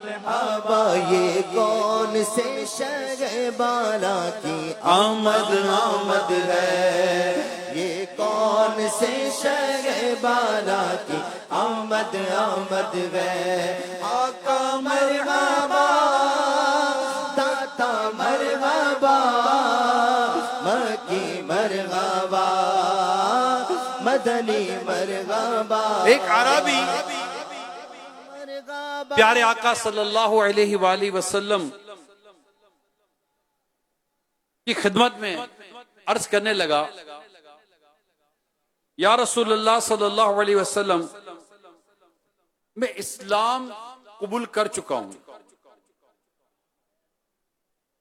मरहबा ये कौन से शहबाला की आमद आमद है, ये कौन से शहबाला की आमद आमद है। आका मरहबा दाता मरहबा मक्की मरहबा मदनी मरहबा। एक आराबी प्यारे आका सल्लल्लाहु अलैहि वसल्लम की खिदमत में अर्ज करने लगा, या रसूलल्लाह सल्लल्लाहु अलैहि वसल्लम, मैं इस्लाम कबूल कर चुका हूं,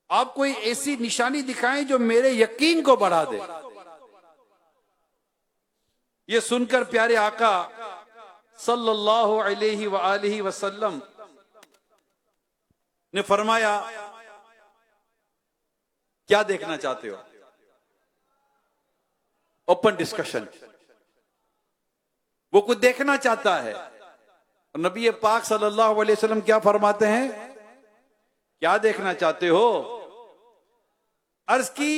आप कोई ऐसी निशानी दिखाएं जो मेरे यकीन को बढ़ा दे। ये सुनकर प्यारे आका सल्लल्लाहु अलैहि वसल्लम ने फरमाया, क्या देखना चाहते हो? Open discussion. वो कुछ देखना चाहता है और नबी पाक सल्लल्लाहु अलैहि वसल्लम क्या फरमाते हैं, क्या देखना चाहते हो? अर्ज की,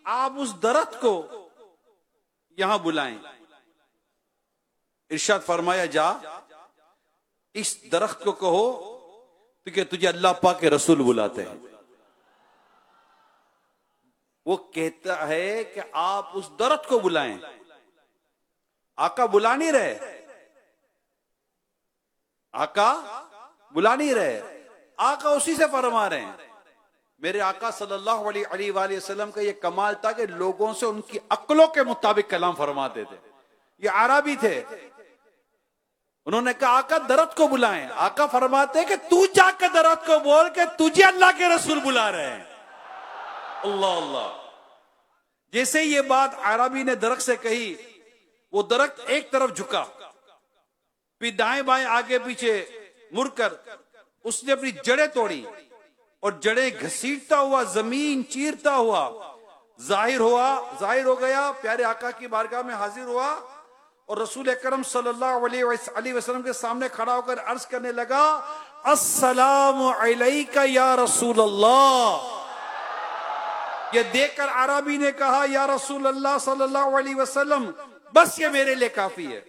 आप उस दरख्त को यहां बुलाएं। इरशाद फरमाया, जा इस दरख्त को कहो कि तुझे अल्लाह पाक के रसूल बुलाते हैं। वो कहता है कि आप उस दरख्त को बुलाएं। आका बुला नहीं रहे, आका बुला नहीं रहे, आका उसी से फरमा रहे हैं। मेरे आका सल्लल्लाहु अलैहि वसल्लम का ये कमाल था कि लोगों से उनकी अक्लों के मुताबिक कलाम फरमाते थे। ये आराबी थे, उन्होंने कहा आका दरख्त को बुलाएं। आका फरमाते कि तू जाकर दरख्त को बोल के तुझे अल्लाह के रसूल बुला रहे हैं। अल्लाह अल्लाह। जैसे ये बात आराबी ने दरख्त से कही, वो दरख्त एक तरफ झुका, फिर दाएं बाएं आगे पीछे मुड़कर उसने अपनी जड़ें तोड़ी और जड़ें घसीटता हुआ, जमीन चीरता हुआ जाहिर हो गया, प्यारे आका की बारगाह में हाजिर हुआ और रसूल अकरम सल्लल्लाहु अलैहि वसल्लम के सामने खड़ा होकर अर्ज करने लगा, अस्सलामु अलैका या रसूल अल्लाह। ये देखकर आराबी ने कहा, या रसूल अल्लाह सल्लल्लाहु अलैहि वसल्लम, बस ये मेरे लिए काफी है।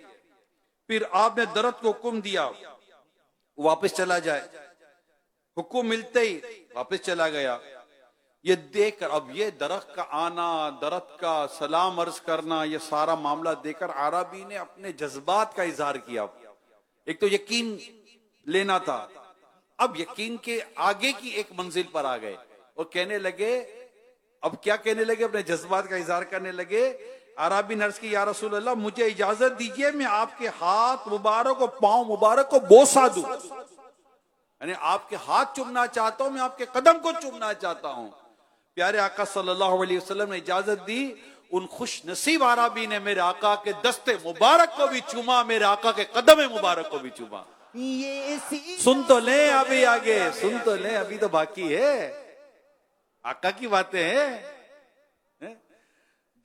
फिर आपने दरख्त को हुक्म दिया वापस चला जाए, हुक्म मिलते ही वापस चला गया। ये देखकर, अब ये दरख्त का आना, दरख्त का सलाम अर्ज करना, ये सारा मामला देखकर आराबी ने अपने जज्बात का इजहार किया। एक तो यकीन लेना था, अब यकीन के आगे की एक मंजिल पर आ गए और कहने लगे, अब क्या कहने लगे, अपने जज्बात का इजहार करने लगे। आराबी ने अर्ज की, या रसूल अल्लाह, मुझे इजाजत दीजिए मैं आपके हाथ मुबारक और पांव मुबारक को बोसा दूं, यानी आपके हाथ चूमना चाहता हूं, मैं आपके कदम को चूमना चाहता हूं। प्यारे आका सल्लल्लाहु अलैहि वसल्लम ने इजाजत दी। उन खुश नसीब आराबी ने मेरे आका के दस्ते मुबारक को भी चूमा, मेरे आका के कदम मुबारक को भी चूमा। सुन तो ले, अभी आगे सुन तो ले, अभी तो बाकी है, आका की बातें हैं।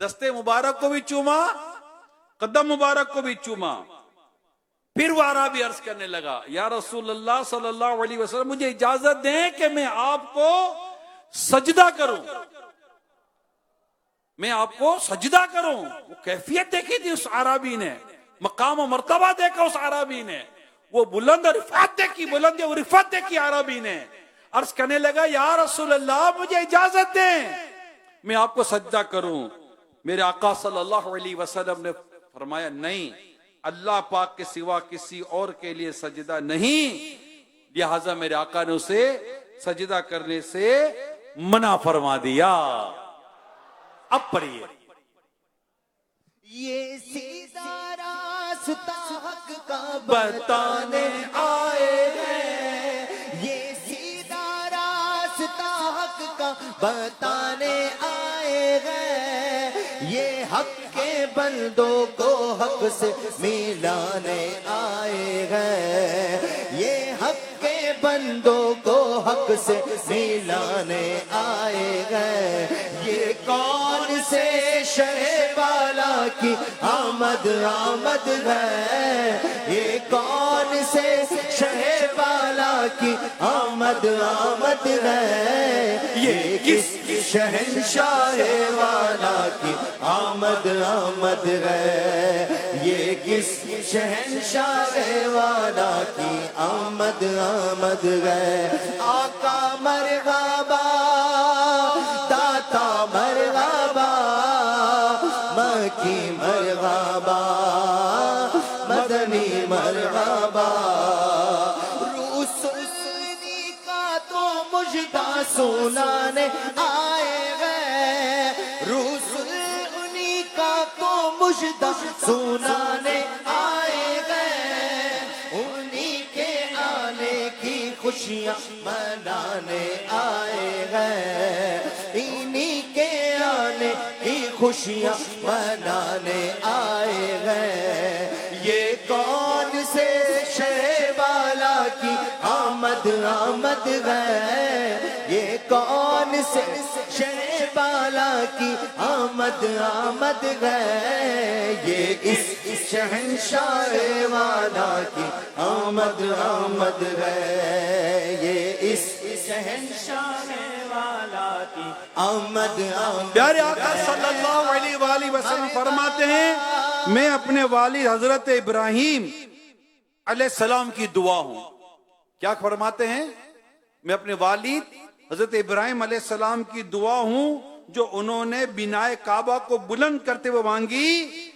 दस्ते मुबारक को भी चूमा, कदम मुबारक को भी चूमा। फिर वो आराबी अर्ज करने लगा, या रसूल अल्लाह सल्लल्लाहु अलैहि वसल्लम, मुझे इजाजत दें कि मैं आपको सजदा करूं, मैं आपको सजदा करूं। वो कैफियत देखी थी उस आराबी ने, मकाम और मर्तबा देखा उस आराबी ने, वो बुलंद और रिफात देखी, बुलंद और रिफात देखी आराबी ने। अर्ज करने लगा, या रसूल अल्लाह, मुझे इजाजत दें मैं आपको सजदा करूं। मेरे आका सल्लल्लाहु अलैहि वसल्लम ने फरमाया, नहीं, अल्लाह पाक के सिवा किसी और के लिए सजदा नहीं, लिहाजा मेरे आका ने उसे सजदा करने से मना फरमा दिया। अब पढ़िए, ये सीधा रास्ता हक का बताने आए हैं, ये सीधा रास्ता हक का बताने आए हैं, ये हक के बंदों को हक से मिलाने आए हैं, ये हक के बंदों को हक से मिलाने आए हैं। ये कौन से शहबाला की आमद आमद है, ये कौन से शहबाला की आमद आमद है, ये किस शहंशाह वाला की आमद आमद है, ये किस शहंशाह वाला की आमद आमद है। आका मरहबा, दाता मरहबा, मकी मरहबा, मदनी मरहबा। रूसुनी का तो मुजदा सुनाने आए हैं, रूसुनी का तो मुजदा सुनाने आए हैं, उन्हीं के आने की खुशियाँ मनाने आए हैं, इन्हीं के आने की खुशियाँ मनाने आए हैं। ये कौन से शहबाला की आमद आमद है, ये कौन से शहबाला की आमद आमद है, ये इस शहंशाह वाला की आमद आमद है, ये इस शहंशाह वाला की आमद आमद। प्यारे आका सल्लल्लाहु अलैहि वसल्लम फरमाते हैं, मैं अपने वालिद हजरत इब्राहिम अलैहिस्सलाम की दुआ हूं। क्या फरमाते हैं? मैं अपने वालिद हजरत इब्राहिम अलैहिस्सलाम की दुआ हूं, जो उन्होंने बिनाए काबा को बुलंद करते हुए मांगी,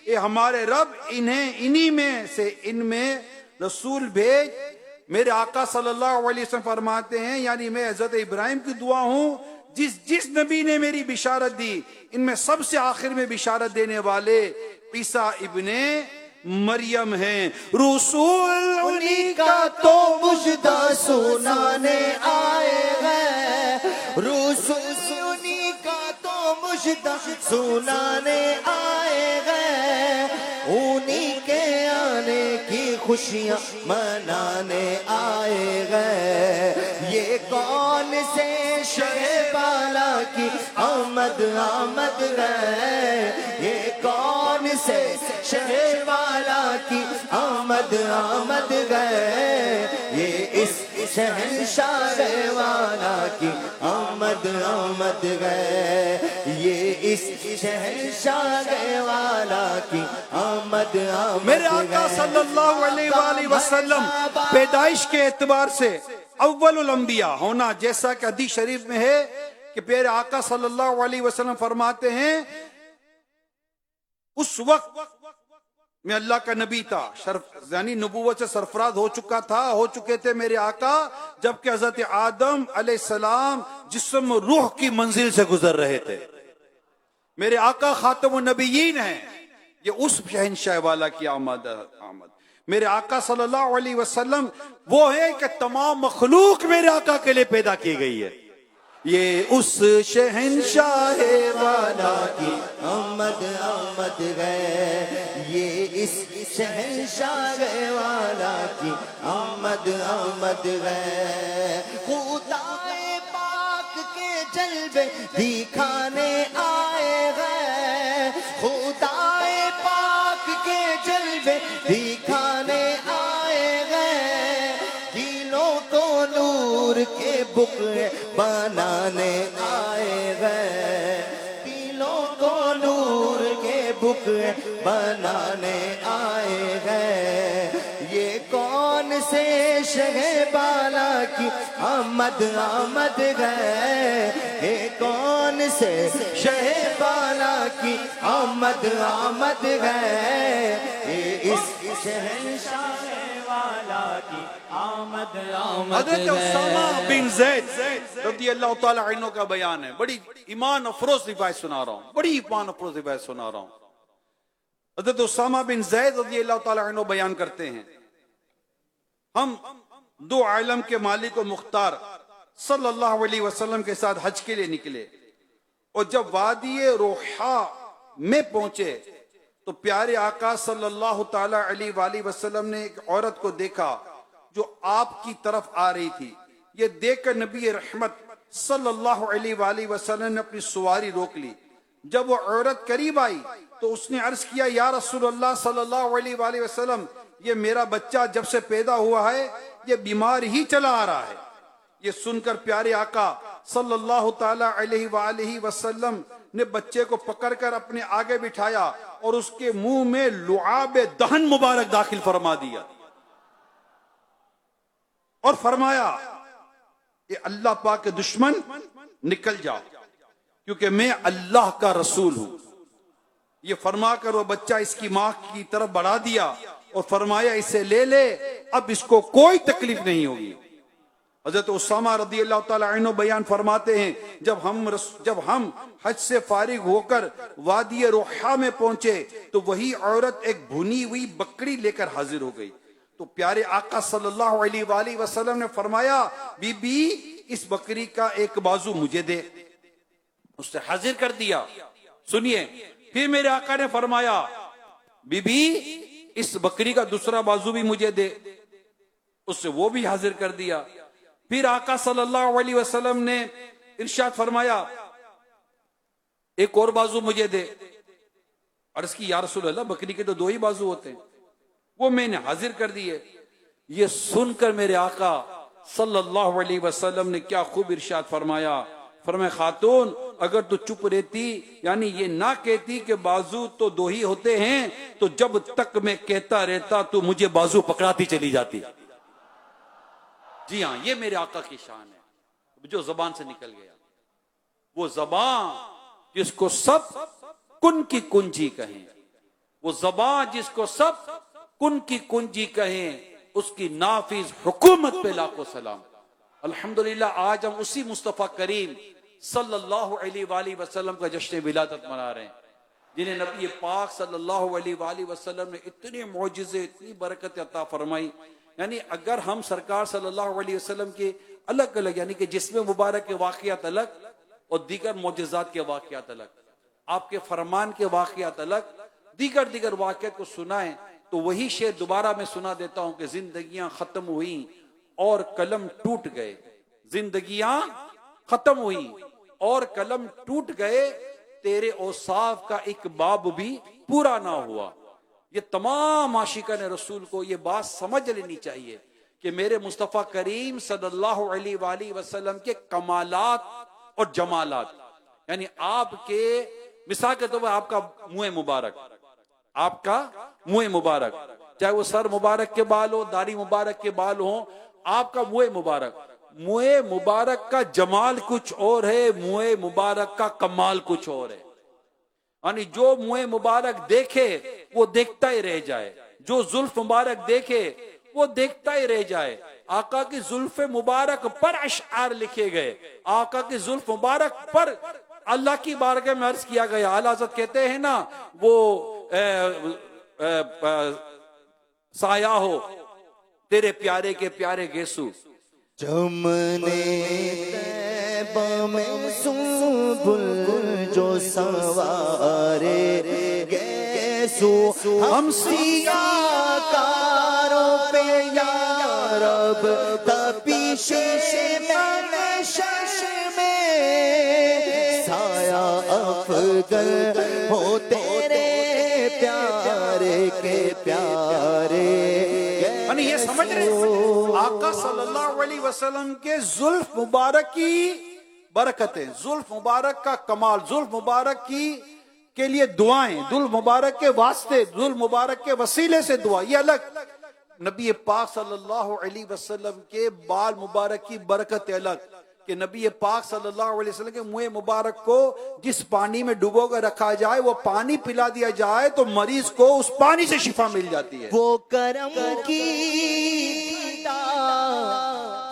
ये हमारे रब इन्हें इन्हीं में से इनमें रसूल भेज। मेरे आका सल्लल्लाहु अलैहि वसल्लम फरमाते हैं, यानी मैं हजरत इब्राहिम की दुआ हूं, जिस जिस नबी ने मेरी बिशारत दी, इनमें सबसे आखिर में बिशारत देने वाले ईसा इब्ने मरियम हैं। रसूल उन्हीं का तो मुजदा सुनाने आए हैं, रसूल उन्हीं का तो मुजदा सुनाने आए हैं, उन्हीं के आने की खुशियाँ मनाने आए हैं। ये कौन से शहबाला की आमद आमद है, ये कौन से शहबाला की आमद आमद है, ये इस शहंशाह वाला की आमद आमद है, ये इस शहंशाह वाला की आमद आमद। मेरे आका सल्लल्लाहु अलैहि वसल्लम पैदाइश के एतबार से अव्वलुल अंबिया होना, जैसा कि हदीस शरीफ में है कि प्यारे आका सल्लल्लाहु अलैहि वसल्लम फरमाते हैं, उस वक्त मैं अल्लाह का नबी था, यानी नबूवत से सरफराज हो चुके थे मेरे आका, जबकि हजरत आदम अलैहिस्सलाम जिस्म रूह की मंजिल से गुजर रहे थे। मेरे आका खातमुन नबीयीन हैं, ये उस शहंशाह वाला की आमद। मेरे आका सल्लल्लाहु अलैहि वसल्लम वो है कि तमाम मखलूक मेरे आका के लिए पैदा की गई है। ये उस शहंशाह वाला की आमद आमद है, ये इस शहंशाह वाला की आमद आमद है। खुदाए पाक के जलवे दिखाने आए हैं, खुदाए पाक के जलवे दिखाने आए हैं, दिलों को नूर के बुक़े बनाने आए हैं, दिलों को नूर के बुक़े बनाने आए हैं। ये कौन से शहबाला की आमद आमद है, ये कौन से शहबाला की आमद आमद है, ये इस शहंशाह वाला की आमद आमद। हज़रत उसामा बिन ज़ैद रज़ियल्लाहु ताला अन्हु का बयान है, बड़ी ईमान अफरोज रिवायत सुना रहा हूँ, बड़ी ईमान अफरोज रिवायत सुना रहा हूँ। हज़रत उसामा बिन ज़ैद रज़ियल्लाहु ताला अन्हु बयान करते हैं, हम दो आलम के मालिक व मुख्तार सल्लल्लाहु अलैहि वसल्लम के साथ हज के लिए निकले, और जब वादी रोहा में पहुंचे तो प्यारे आका सल्लल्लाहु ताला अलैहि वसल्लम ने एक औरत को देखा, जो आपकी तरफ आ रही थी। ये देखकर नबी रहमत सल्लल्लाहु अलैहि वसल्लम ने अपनी सवारी रोक ली। जब वो औरत करीब आई तो उसने अर्ज किया, या रसूलल्लाह सल्लल्लाहु अलैहि वसल्लम, ये मेरा बच्चा जब से पैदा हुआ है ये बीमार ही चला आ रहा है। ये सुनकर प्यारे आका सल्लल्लाहु ताला अलैहि वसल्लम ने बच्चे को पकड़कर अपने आगे बिठाया और उसके मुंह में लुआब दहन मुबारक दाखिल फरमा दिया और फरमाया, ये अल्लाह पाक के दुश्मन निकल जाओ, क्योंकि मैं अल्लाह का रसूल हूं। ये फरमाकर वो बच्चा इसकी मां की तरफ बढ़ा दिया और फरमाया, इसे ले ले, अब इसको कोई तकलीफ नहीं होगी। हजरत उसामा रदी अल्लाह ताला अन्हु बयान फरमाते हैं, जब हम हज से फारिग होकर वादी रोहा में पहुंचे तो वही औरत एक भुनी हुई बकरी लेकर हाजिर हो गई। तो प्यारे आका सल्लल्लाहु अलैहि वसल्लम ने फरमाया, बीबी इस बकरी का एक बाजू मुझे दे। उससे हाजिर कर दिया। सुनिए, फिर मेरे आका ने फरमाया, बीबी इस बकरी का दूसरा बाजू भी मुझे दे। उससे वो भी हाजिर कर दिया। फिर आका सल्लल्लाहु अलैहि वसल्लम ने इरशाद फरमाया, एक और बाजू मुझे दे। अर्ज की, या रसूल अल्लाह, बकरी के तो दो ही बाजू होते हैं। वो मैंने हाजिर कर दिए। ये सुनकर मेरे आका सल्लल्लाहु अलैहि वसल्लम ने क्या खूब इरशाद फरमाया, फरमाया, खातून अगर तू चुप रहती, यानी ये ना कहती कि बाजू तो दो ही होते हैं, तो जब तक मैं कहता रहता तो मुझे बाजू पकड़ाती चली जाती। जी हाँ, ये मेरे आका की शान है, जो जबान से निकल गया, वो जबान जिसको सब कुन की कुंजी कहें, वो जबान जिसको सब कुन की कुंजी कहें, उसकी नाफिज हुकूमत पे लाखों सलाम। अल्हम्दुलिल्लाह, आज हम उसी मुस्तफा करीम सल्लल्लाहु अलैहि वसल्लम का जश्न विलादत मना रहे हैं, जिन्हें नबी पाक सल्लल्लाहु अलैहि वसल्लम ने इतने मौजिज़े, इतनी बरकत अता फरमाई। यानी अगर हम सरकार सल्लल्लाहु अलैहि वसल्लम के अलग अलग, यानी कि जिस्म मुबारक के वाक़ियात अलग और दीगर मौजिज़ात के वाक़ियात अलग, आपके फरमान के वाक़ियात अलग, दीगर वाक़ियात को सुनाएं, तो वही शेर दोबारा मैं सुना देता हूं कि जिंदगियां खत्म हुई और कलम टूट गए। जिंदगियां खत्म हुई और कलम टूट गए, तेरे औसाफ का एक बाब भी पूरा ना हुआ। ये तमाम आशिकान रसूल को ये बात समझ लेनी चाहिए कि मेरे मुस्तफ़ा करीम सल्लल्लाहु अलैहि वसल्लम के कमालात और जमालात, यानी आपके मिसाल के तौर पर आपका मुंह मुबारक, आपका मुंह मुबारक, चाहे वो सर मुबारक के बाल हो, दाढ़ी मुबारक के बाल हो, आपका मुंह मुबारक का जमाल कुछ और है, मुंह मुबारक का कमाल कुछ और है। यानी जो मुंह मुबारक देखे वो देखता ही रह जाए, जो जुल्फ मुबारक देखे वो देखता ही रह जाए। आका की जुल्फ मुबारक पर अशआर लिखे गए, आका की जुल्फ मुबारक पर अल्लाह की बारगाह में अर्ज किया गया। आला हज़रत कहते हैं ना, वो साया हो तेरे प्यारे के प्यारे गेसू, चमने तैबा में सुबुल जो सवारे गेसू, हम सियाकारों पे या रब तपीशे में शश में साया अफगल हो तेरे प्यारे के प्यारे। यानी ये समझ रहे आका सल्लल्लाहु अलैहि वसल्लम के जुल्फ मुबारक की बरकतें, जुल्फ मुबारक का कमाल, जुल्फ मुबारक की के लिए दुआएं, जुल्फ मुबारक के वास्ते, जुल्फ मुबारक के वसीले से दुआ, ये अलग। नबी पाक सल्लल्लाहु अलैहि वसल्लम के बाल मुबारक की बरकत अलग, कि नबी पाक सल्लल्लाहु अलैहि वसल्लम के मुंह मुबारक को जिस पानी में डुबो कर रखा जाए, वो पानी पिला दिया जाए तो मरीज को उस पानी से शिफा मिल जाती है। वो करम की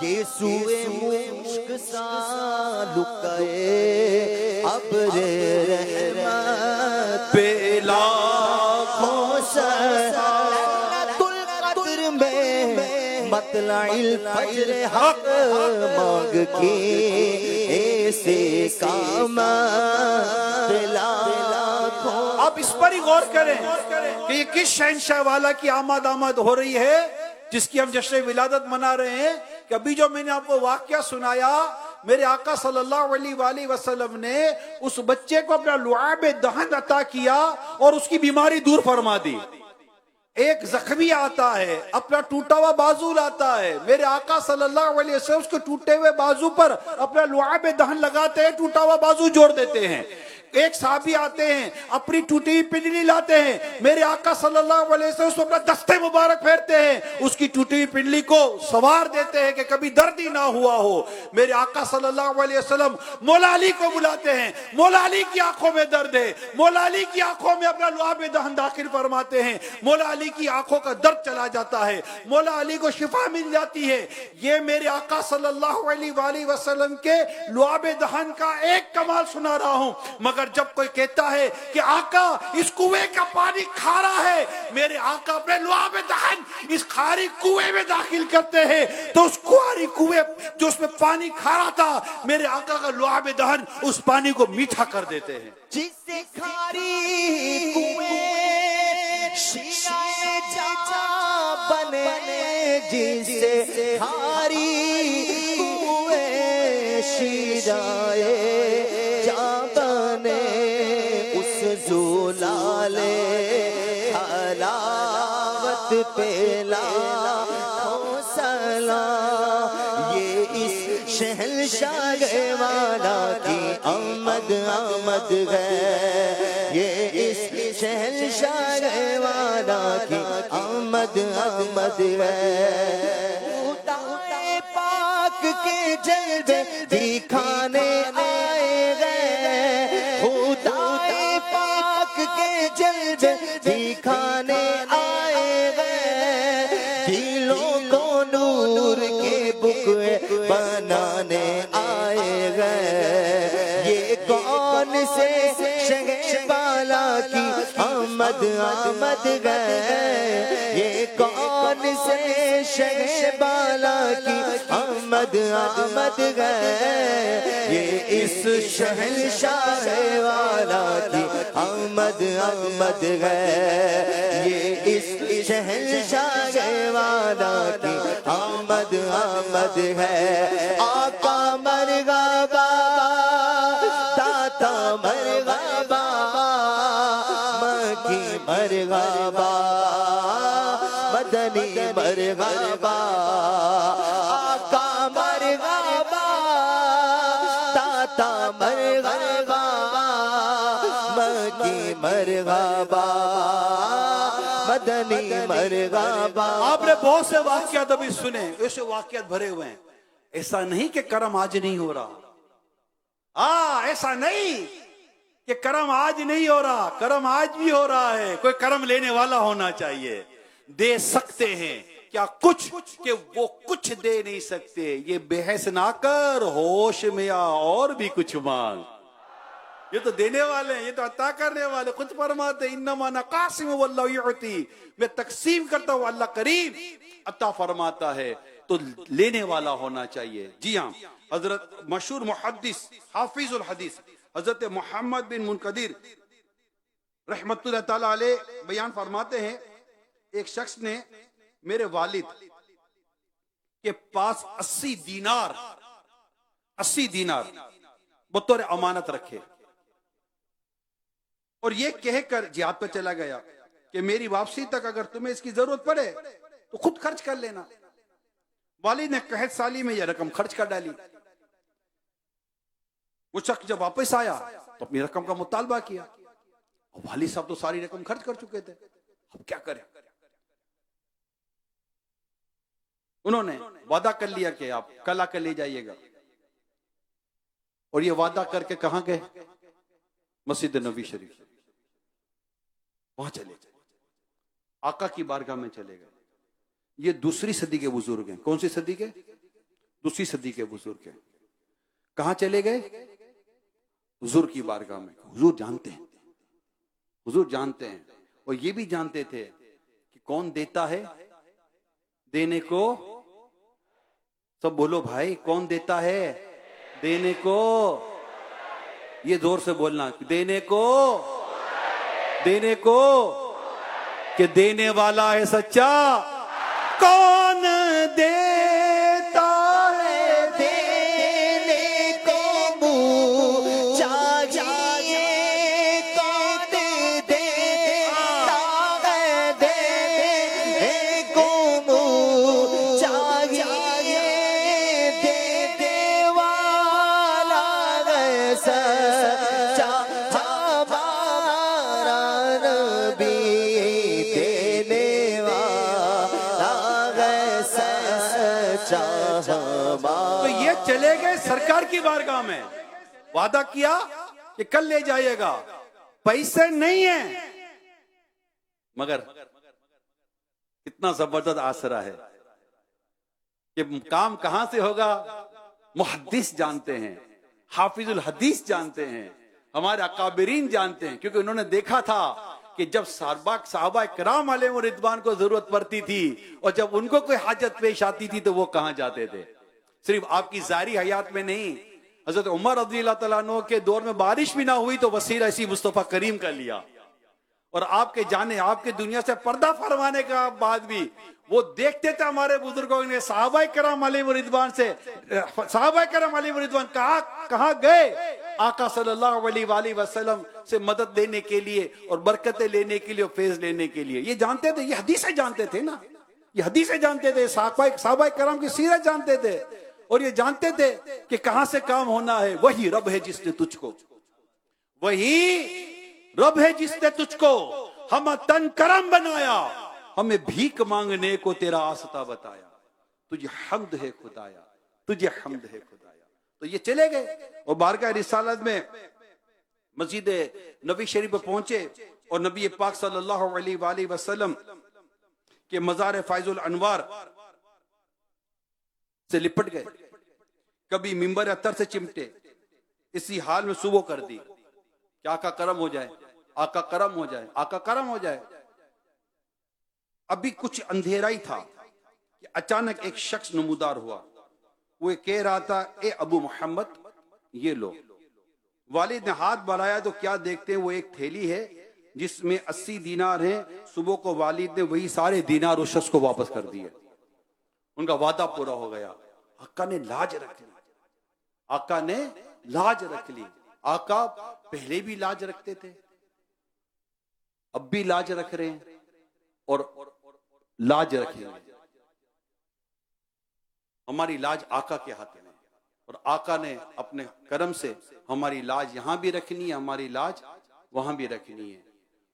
ये सुए मुश्क सा लुकाए अब्रे रहमत पे लाखों सलातुल कद्र में मतलाइल फज्र हक मांग के ऐसे काम लाखों। आप इस पर ही गौर करें कि ये किस शहंशाह वाला की आमद हो रही है जिसकी हम जश्न विलादत मना रहे हैं, कि अभी जो मैंने आपको वाकया सुनाया, मेरे आका सल्लल्लाहु अलैहि वसल्लम ने उस बच्चे को अपना लुआब दहन अता किया और उसकी बीमारी दूर फरमा दी। एक जख्मी आता है, अपना टूटा हुआ बाजू लाता है, मेरे आका सल्लल्लाहु अलैहि वसल्लम उसके टूटे हुए बाजू पर अपना लुआब दहन लगाते हैं, टूटा हुआ बाजू जोड़ देते हैं। एक साहबी आते हैं, अपनी टूटी हुई पिंडली लाते हैं, मेरे आका सल्लल्लाहु अलैहि वसल्लम उसको अपना दस्ते मुबारक फेरते हैं, उसकी टूटी हुई पिंडली को सवार देते हैं कि कभी दर्द ही ना हुआ हो। मेरे आका सल्लल्लाहु अलैहि वसल्लम मौला अली को बुलाते हैं, मौला अली की आंखों में दर्द है, मौला अली की आंखों में अपना लुआब दहन दाखिल फरमाते हैं, मौला अली की आंखों का दर्द चला जाता है, मौला अली को शिफा मिल जाती है। ये मेरे आका सल्लल्लाहु अलैहि वसल्लम के लुआब दहन का एक कमाल सुना रहा हूं। मगर जब कोई कहता है कि आका इस कुएं का पानी खारा है, मेरे आका अपने लुआब दहन इस खारी कुएं में दाखिल करते हैं, तो उस कुआरी कुएं जो उसमें पानी खारा था, मेरे आका का लुआब दहन उस पानी को मीठा कर देते हैं। जिससे खारी कुएं शीशे जा बने, जिससे खारी कुएं शीराए जा बने, उस ज़ुलाले हलावत पे लाखों सलाम। ये इस शहंशाह वाला की आमद है, ये इस शहंशाह वाला की आमद है। खुदाए पाक के जलवे दिखाने आए गए, खुदाए पाक के जलवे दिखाने आए गए, दिलों को नूर के बुकवे बनाने आए गए। ये कौन से शहबाला की आमद गए, ये कौन से शहबाला की आमद गए, ये इस शहंशाह वाला की आमद गए, ये इस शहंशाह वाला की आमद है। आका मरहबा, दाता मरहबा, मकी मरहबा, मदनी मरहबा, आका मरहबा, दाता मरहबा, मकी मरहबा, मदनी मरहबा। आपने बहुत से वाकयात अभी सुने, ऐसे वाकयात भरे हुए हैं। ऐसा नहीं कि करम आज नहीं हो रहा, ऐसा नहीं कि करम आज नहीं हो रहा, करम आज भी हो रहा है। कोई करम लेने वाला होना चाहिए। दे सकते हैं क्या कुछ कि वो कुछ दे नहीं सकते। ये बहस ना कर, होश में आ और भी कुछ मांग। ये तो देने वाले हैं, ये तो अता करने वाले। खुद फरमाते इन्नमा नकासिम वल्लाहु युती, मैं तकसीम करता हूं, अल्लाह करीम अता फरमाता है। तो लेने वाला होना चाहिए। जी हाँ, हजरत मशहूर मुहद्दिस हाफिजुल हदीस हजरत मोहम्मद बिन मुनकदिर रहमतुल्लाह ताला अलैह बयान फरमाते हैं, एक शख्स ने मेरे वालिद के पास 80 दीनार बतौर अमानत रखे और ये कहकर जिहाद पर चला गया कि मेरी वापसी तक अगर तुम्हें इसकी जरूरत पड़े तो खुद खर्च कर लेना। वालिद ने कहत साली में यह रकम खर्च कर डाली। वो शख्स जब वापस आया तो अपनी रकम का मुतालबा किया। वालिद साहब तो सारी रकम खर्च कर चुके थे, अब क्या करें। उन्होंने वादा कर लिया कि आप कल आकर ले जाइएगा। और ये वादा करके कहां गए? मस्जिद नबी शरीफ, वहां चले गए, आका की बारगाह में चले गए। ये दूसरी सदी के बुजुर्ग हैं। कौन सी सदी के? दूसरी सदी के बुजुर्ग हैं। कहां चले गए? हुजूर की बारगाह में। हुजूर जानते हैं, हुजूर जानते हैं और ये भी जानते थे कि कौन देता है देने को। सब बोलो भाई, कौन देता है देने को? ये जोर से बोलना, देने को, देने को, कि देने वाला है सच्चा कौन? देता है देने को मुँह चाहिए कौन देता है देने को मुँह चाहिए देने वाला है सच्चा हमारा नबी देने वाला है सच्चा हमारा। तो ये चले गए सरकार की बारगाह में, वादा किया कि कल ले जाइएगा, पैसे नहीं है, मगर कितना जबरदस्त आसरा है कि काम कहां से होगा। मुहद्दिस जानते हैं, हाफिजुल हदीस जानते हैं, हमारे अकाबिरीन जानते हैं, क्योंकि उन्होंने देखा था कि जब साहबा किराम अलैहिम रिदवान को जरूरत पड़ती थी और जब उनको कोई हाजत पेश आती थी तो वो कहां जाते थे। सिर्फ आपकी जारी हयात में नहीं, हजरत उमर रज़ियल्लाहु तआला अन्हु के दौर में बारिश भी ना हुई तो वसीला इसी मुस्तफा करीम का लिया, और आपके जाने, आपके दुनिया से पर्दा फरमाने का बाद भी वो देखते थे हमारे बुजुर्गों ने साहबा किराम अलैहिम रिदवान से, साहबा किराम अलैहिम रिदवान कहां गए, आका सल्लल्लाहु अलैहि वसल्लम से मदद लेने के लिए और बरकतें लेने के लिए और फैज लेने के लिए। ये जानते थे, ये हदीसें जानते थे ना, ये हदीसें जानते थे, साहबा किराम की सीरत जानते थे, और ये जानते थे कि कहां से काम होना है। वही रब है जिसने तुझको, वही रब है जिसने तुझको हम तन करम बनाया, हमें भीख मांगने को तेरा आसता बताया, तुझे हम्द है खुदाया, तुझे हम्द है खुदाया। तो ये चले गए और बारगाह रिसालत में मस्जिद नबी शरीफ पे पहुंचे और नबी पाक सल्लल्लाहु अलैहि वसल्लम के मज़ार फाइजुल अनवार से लिपट गए, कभी मिंबर अत्तर से चिमटे, इसी हाल में सुबह कर दी कि आका करम हो जाए, आका करम हो जाए, आका करम हो जाए। अभी कुछ अंधेरा ही था कि अचानक एक शख्स नमूदार हुआ, वो कह रहा था, ए अबू मोहम्मद ये लो। वालिद ने हाथ बढ़ाया तो क्या देखते हैं, वो एक थैली है जिसमें 80 दीनार हैं। सुबह को वालिद ने वही सारे दीनार उस शख्स को वापस कर दिए, उनका वादा पूरा हो गया। आका ने लाज रख ली, आका ने लाज रख ली। आका पहले भी लाज रखते थे, अब भी लाज रख रहे हैं और लाज रखेंगे। हमारी लाज आका के हाथ में, और आका ने अपने करम से हमारी लाज यहां भी रखनी है, हमारी लाज वहां भी रखनी है।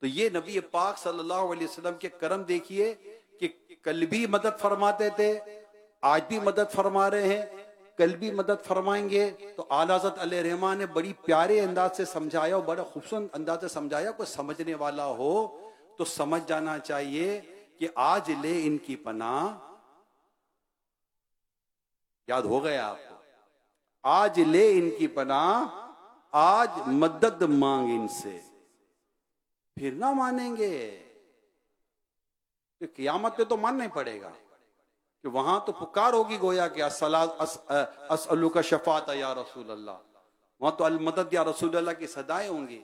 तो ये नबी पाक सल्लल्लाहु अलैहि वसल्लम के करम देखिए कि कल भी मदद फरमाते थे, आज भी मदद फरमा रहे हैं, कल भी मदद फरमाएंगे। तो आला हज़रत अलैहिर्रहमान ने बड़ी प्यारे अंदाज से समझाया और बड़ा खूबसूरत अंदाज से समझाया। कोई समझने वाला हो तो समझ जाना चाहिए कि आज ले इनकी पनाह, याद हो गया आपको, आज ले इनकी पनाह, आज मदद मांग इनसे, फिर ना मानेंगे कि कियामत में तो मानना ही पड़ेगा, कि वहां तो पुकार होगी गोया कि असअलु का शफात या रसूल अल्लाह, वहां तो अल मदद या रसूल अल्लाह की सदाएं होंगी।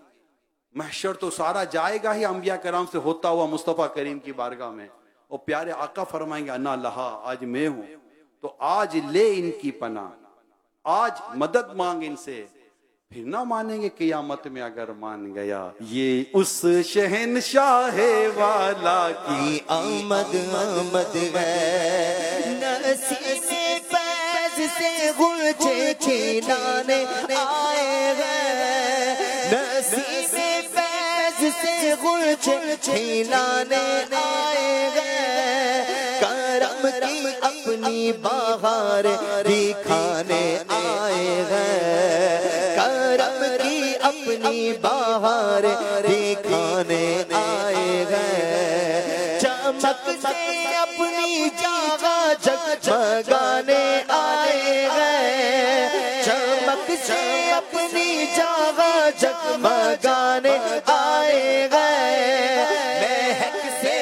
महशर तो सारा जाएगा ही अंबिया कराम से होता हुआ मुस्तफा करीम की बारगाह में, और प्यारे आका फरमाएंगे अन्ना लहा, आज मैं हूं। तो आज ले इनकी पनाह, आज मदद मांग इनसे, फिर ना मानेंगे कियामत में अगर मान गया। ये उस शहनशाह वाला की आमद आमद है, नसीसे पैज से गुलचे खिलाने आए हैं, नसीसे पैज से गुलचे खिलाने आए हैं, करम की अपनी बहार दिखाने आए हैं, करम की अपनी बहार दिखाने आए हैं, चमक से अपनी जगह जगमगाने आए हैं, चमक से अपनी जगह जगमगाने आए हैं, महक से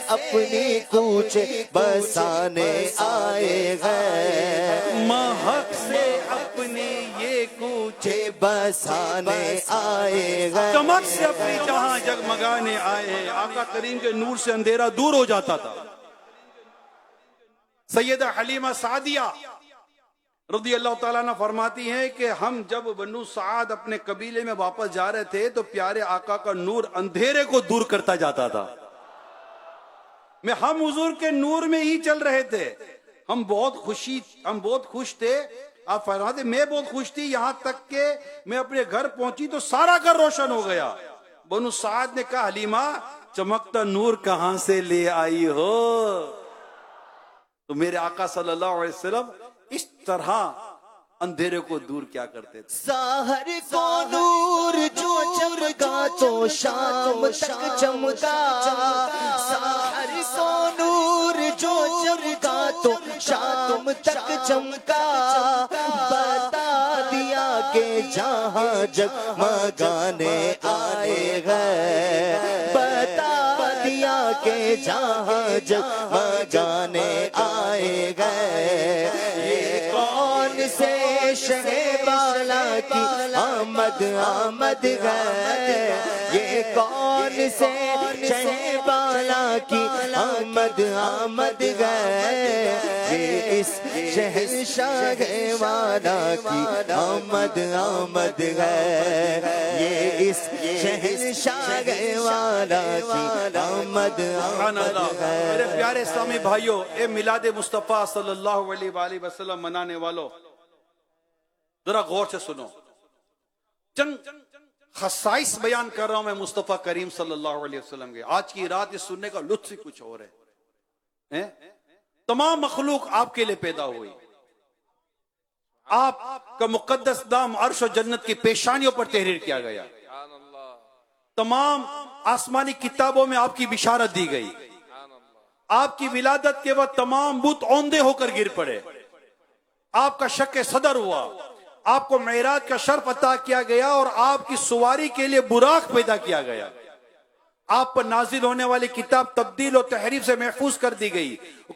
अपनी कूच बसाने आए हैं, महक से अपनी ये कूचे बसाने आए हैं, चमक से अपनी जहां जगमगाने आए हैं। आका करीम के नूर से अंधेरा दूर हो जाता था, सैयदा हलीमा सादिया रज़ी अल्लाह ताला अन्हा फरमाती हैं कि हम जब बन्नू साद अपने कबीले में वापस जा रहे थे तो प्यारे आका का नूर अंधेरे को दूर करता जाता था। हम हुजूर के नूर में ही चल रहे थे। हम बहुत खुश थे। आप फरमाते मैं बहुत खुश थी, यहां तक के मैं अपने घर पहुंची तो सारा घर रोशन हो गया। बन्नू साद ने कहा हलीमा चमकता नूर कहां से ले आई हो? तो मेरे आका सल्लल्लाहु अलैहि वसल्लम इस तरह अंधेरे को दूर क्या करते थे। साहर को नूर जो चमका तो शाम तक चमका, साहर को नूर जो चमका तो शाम तक चमका, बता दिया के जहां जगमगाने आए हैं, बता दिया के जहां जगमगाने आए हैं। कौन से शहबाला की आमद है, ये कौन से शहबाला की आमद है, ये इस शहंशाह वाला की आमद है, ये इस शहंशाह वाला की आमद है। मेरे प्यारे इस्लामी भाइयों, ए मिलाद मुस्तफ़ा सल्लल्लाहु अलैहि वसल्लम मनाने वालों, जरा गौर से सुनो। चंद खसाइस बयान कर रहा हूं मैं मुस्तफ़ा करीम सल्लल्लाहु अलैहि वसल्लम के। आज की रात ये सुनने का लुत्फ ही कुछ और है। तमाम मखलूक आपके लिए पैदा हुई। आपका मुकद्दस नाम अर्श और जन्नत की पेशानियों पर तहरीर किया गया। तमाम आसमानी किताबों में आपकी बिशारत दी गई। आपकी विलादत के वक्त तमाम बुत औंधे होकर गिर पड़े। आपका शक सदर हुआ। आपको मेराज का शर्फ अता किया गया और आपकी सवारी के लिए बुराक पैदा किया गया। आप पर नाजिल होने वाली किताब तब्दील और तहरीफ से महफूज कर दी गई।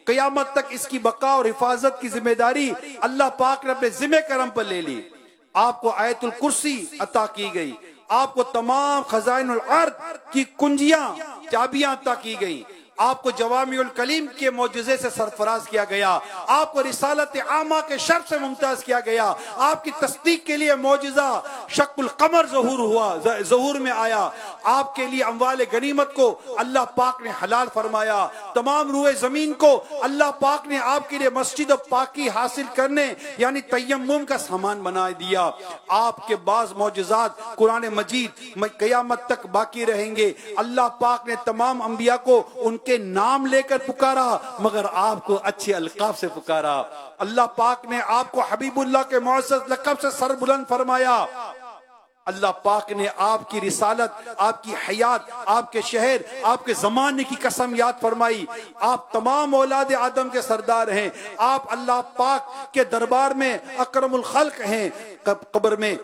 क़यामत तक इसकी बका और हिफाजत की जिम्मेदारी अल्लाह पाक ने अपने जिम्मे करम पर ले ली। आपको आयतुल कुर्सी अता की गई। आपको तमाम खजाइनुल अर्द की कुंजियां चाबियां अता की गई। आपको जवामिउल कलीम के मौजूज़े से सरफराज किया गया। आपको रिसालत आमा के शर्फ से मुमताज किया गया। आपकी तस्दीक के लिए मौजूज़ा शक्ल कमर ज़हूर में आया। आपके लिए अम्वाल गनीमत को अल्लाह पाक ने हलाल फरमाया। तमाम रूए जमीन को अल्लाह पाक ने आपके लिए मस्जिद और पाकी हासिल करने यानी तयम्मुम का सामान बना दिया। आपके बाज़ मौजूज़ात कुरान मजीद क़यामत तक बाकी रहेंगे। अल्लाह पाक ने तमाम अंबिया को उनके नाम लेकर पुकारा, मगर आपको अच्छे अलकाब से पुकारा। अल्लाह पाक ने आपको हबीबुल्लाह के मुअज़्ज़ज़ लक़ब से सरबुलंद फरमाया। अल्लाह पाक ने आपकी रिसालत, आपकी हयात, आपके शहर, आपके जमाने की कसम याद फरमाई। आप तमाम औलाद आदम के सरदार हैं। आप अल्लाह पाक के दरबार में अकरमुल खल्क हैं। कब्र में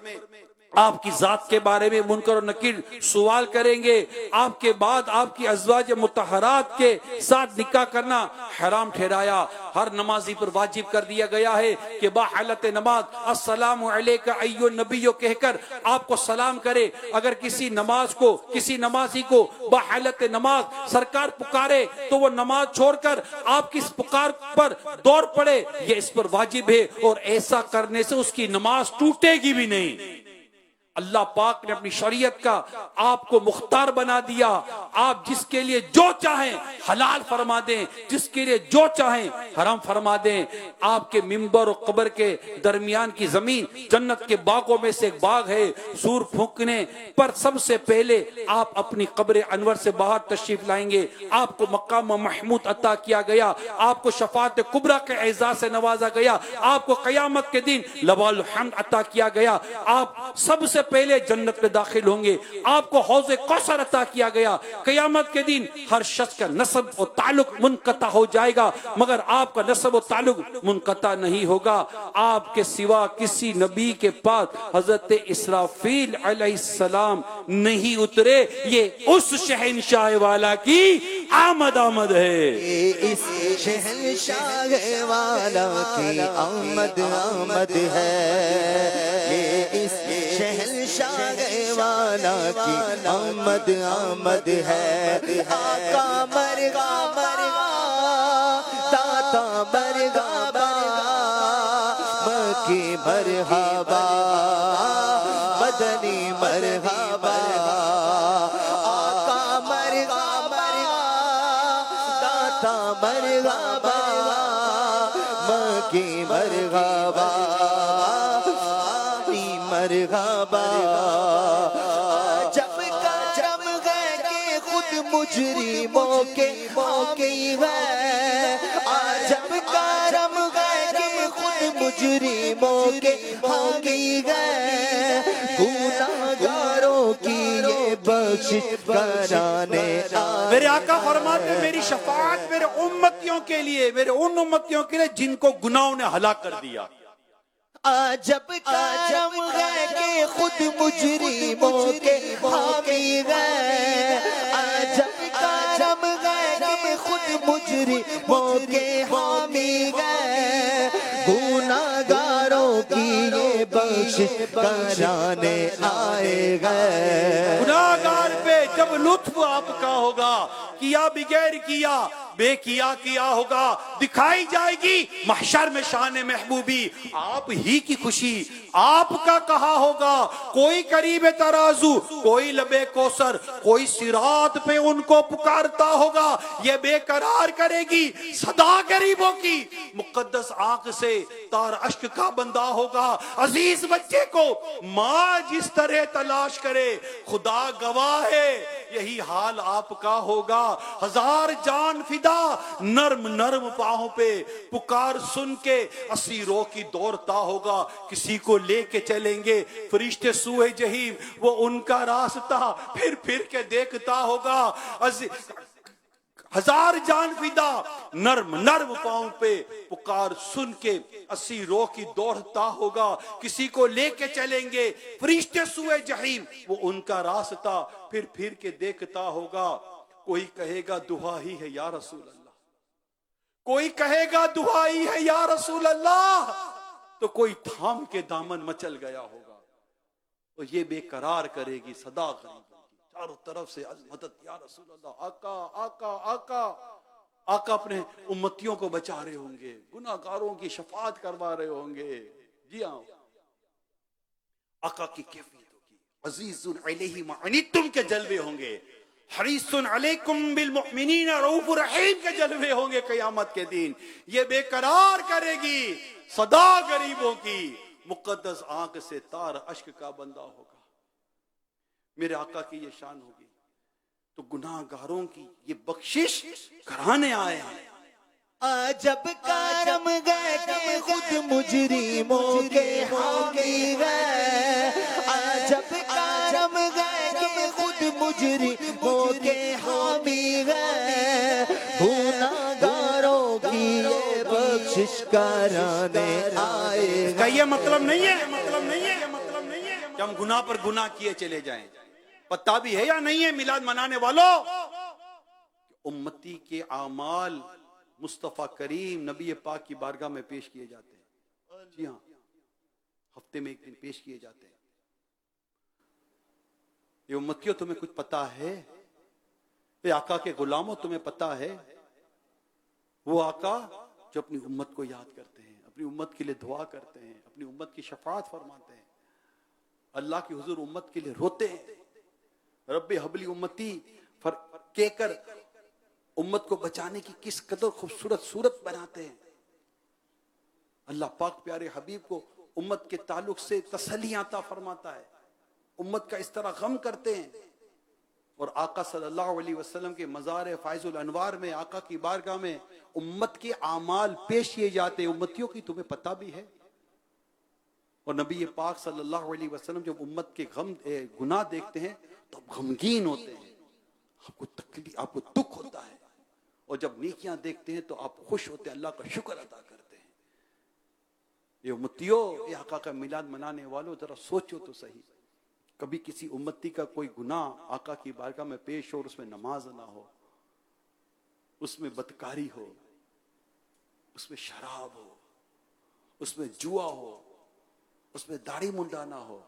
आपकी जात के बारे में मुनकर और नकीर सवाल करेंगे। आपके बाद आपकी अज़वाज मुतहरात के साथ निकाह करना हराम ठहराया। हर नमाजी पर वाजिब कर दिया गया है कि बाहालत नमाज अस्सलामु अलैका अय्युन नबिय्यो कहकर आपको सलाम करे। अगर किसी नमाजी को बाहालत नमाज सरकार पुकारे तो वो नमाज छोड़कर आपकी इस पुकार पर दौड़ पड़े, ये इस पर वाजिब है और ऐसा करने से उसकी नमाज टूटेगी भी नहीं। अल्लाह पाक ने अपनी शरीयत का आपको मुख्तार बना दिया। आप जिसके लिए जो चाहें हलाल फरमा दें, जिसके लिए जो चाहें हराम फरमा दें। आपके मिंबर और कब्र के दरमियान की जमीन जन्नत के बागों में से एक बाग है। सूर फूंकने पर सबसे पहले आप अपनी कब्र अनवर से बाहर तशरीफ लाएंगे। आपको मकाम महमूद अता किया गया। आपको शफात कुबरा के एजाज से नवाजा गया। आपको क़यामत के दिन लवाल हम्द अता किया गया। आप सबसे पहले जन्नत में दाखिल होंगे। आपको हौज़े कौसर अता किया गया। क़यामत के दिन हर शख्स का नस्ब और ताल्लुक मुनक़ता हो जाएगा, मगर आपका नस्ब और ताल्लुक मुनक़ता नहीं होगा। आपके सिवा किसी नबी के पास हजरत इसराफील अलैहिस्सलाम नहीं उतरे। ये उस शहंशाह वाला की आमद है। इस शहंशाह वाला की आमद है। ये इस शहंशाह वाला की आमद है। आका मरगा दाता दाता मरहबा मक्की मरहबा मदनी मरहबा आका मरहबा दाता मरहबा मक्की मरहबा मरहबा जब करम है कि खुद मुजरिमों के मौके है जब करम है कि खुद मुजरिमों के मौके है गुनाहगारों की ये बख्शिश कराने मेरे आका फरमाते मेरी शफाअत मेरे उम्मतियों के लिए, मेरे उन उम्मतियों के लिए जिनको गुनाहों ने हलाक कर दिया। जब करम है कि खुद मुजरिमों के हामी है जब करम है कि खुद मुजरिमों के हामी है गुनाहगारों की ये बख्शिश कराने आए गए। गुनाहगार पे जब लुत्फ आपका होगा, किया बिगैर किया बेकिया किया होगा, दिखाई जाएगी महशर में शान महबूबी, आप ही की खुशी आपका कहा होगा। कोई करीब तराजू, कोई लबे कोसर, कोई सिरात पे उनको पुकारता होगा, ये बेकरार करेगी सदा गरीबों की। मुकद्दस आंख से तार अश्क का बंदा होगा। अजीज बच्चे को माँ जिस तरह तलाश करे, खुदा गवाह है यही हाल आपका होगा। हजार जान फिदा नर्म नर्म पाहों पे पुकार सुन के असीरों की दौड़ता होगा। किसी को लेके चलेंगे फरिश्ते सूए जहीम, वो उनका रास्ता फिर के देखता होगा। हजार जान फिदा नर्म नर्म पांव पे पुकार सुन के असीरों की दौड़ता होगा। किसी को लेके चलेंगे फरिश्ते सूए जहीम, वो उनका रास्ता फिर के देखता होगा। कोई कहेगा दुआ ही है या रसूल अल्लाह, कोई कहेगा दुआ ही है या रसूल अल्लाह, तो कोई थाम के दामन मचल गया होगा। तो ये बेकरार करेगी सदा गरीबों की, चारों तरफ से मदद या रसूल अल्लाह। आका आका आका आका अपने उम्मतियों को बचा रहे होंगे, गुनाहगारों की शफाअत करवा रहे होंगे। जी हाँ, आका की कैफियत होगी अजीजुन अलैहि मा अनितुम के जलवे होंगे, हरीसुन अलैकुम बिल मुमिनीन रऊफुर रहीम के जलवे होंगे क़यामत के दिन। ये बेकरार करेगी सदा गरीबों की, मुकद्दस आंख से तार अश्क का बंदा होगा। मेरे आका की ये शान होगी। तो गुनाहगारों की ये बख्शिश कराने आए हैं। जब करम गए कि खुद मुजरिमों के हामी गए, जब करम गए कि खुद मुजरिमों के हामी गए गुनाहगारों की ये बख्शिश कराने आए। का ये मतलब नहीं है, मतलब नहीं है, मतलब नहीं है कि हम गुनाह पर गुनाह किए चले जाएं। पता भी है या नहीं है मिलाद मनाने वालों, उम्मती के आमाल मुस्तफा करीम नबी पाक की बारगाह में पेश किए जाते हैं। जी हाँ, हफ्ते में एक दिन पेश किए जाते हैं। ये उम्मतियों तुम्हें कुछ पता है? ये आका के गुलामों तुम्हें पता है? वो आका जो अपनी उम्मत को याद करते हैं, अपनी उम्मत के लिए दुआ करते हैं, अपनी उम्मत की शफाअत फरमाते हैं, अल्लाह की हुजूर उम्मत के लिए रोते हैं। रब्बे हबली उम्मती कहकर उम्मत को बचाने की किस कदर खूबसूरत सूरत बनाते हैं। अल्लाह पाक प्यारे हबीब को उम्मत के ताल्लुक से तसल्ली अता फरमाता है, उम्मत का इस तरह गम करते हैं। और आका सल्लल्लाहु अलैहि वसल्लम के मज़ार फाइजुल अनवार में, आका की बारगाह में उम्मत के आमाल पेश किए जाते हैं। उम्मतियों की तुम्हें पता भी है। और नबी पाक सल्लल्लाहु अलैहि वसल्लम जब उम्मत के गुनाह देखते हैं तो गमगीन होते हैं, आपको तकलीफ, आपको दुख होता है। और जब नेकियां देखते हैं तो आप खुश होते हैं, अल्लाह का शुक्र अदा करते हैं। ये उम्मतियों, ये आका का मिलाद मनाने वालों, जरा सोचो तो सही, कभी किसी उम्मती का कोई गुनाह आका की बारगाह में पेश हो और उसमें नमाज ना हो, उसमें बदकारी हो, उसमें शराब हो, उसमें जुआ हो, उसमें दाढ़ी मुंडाना हो,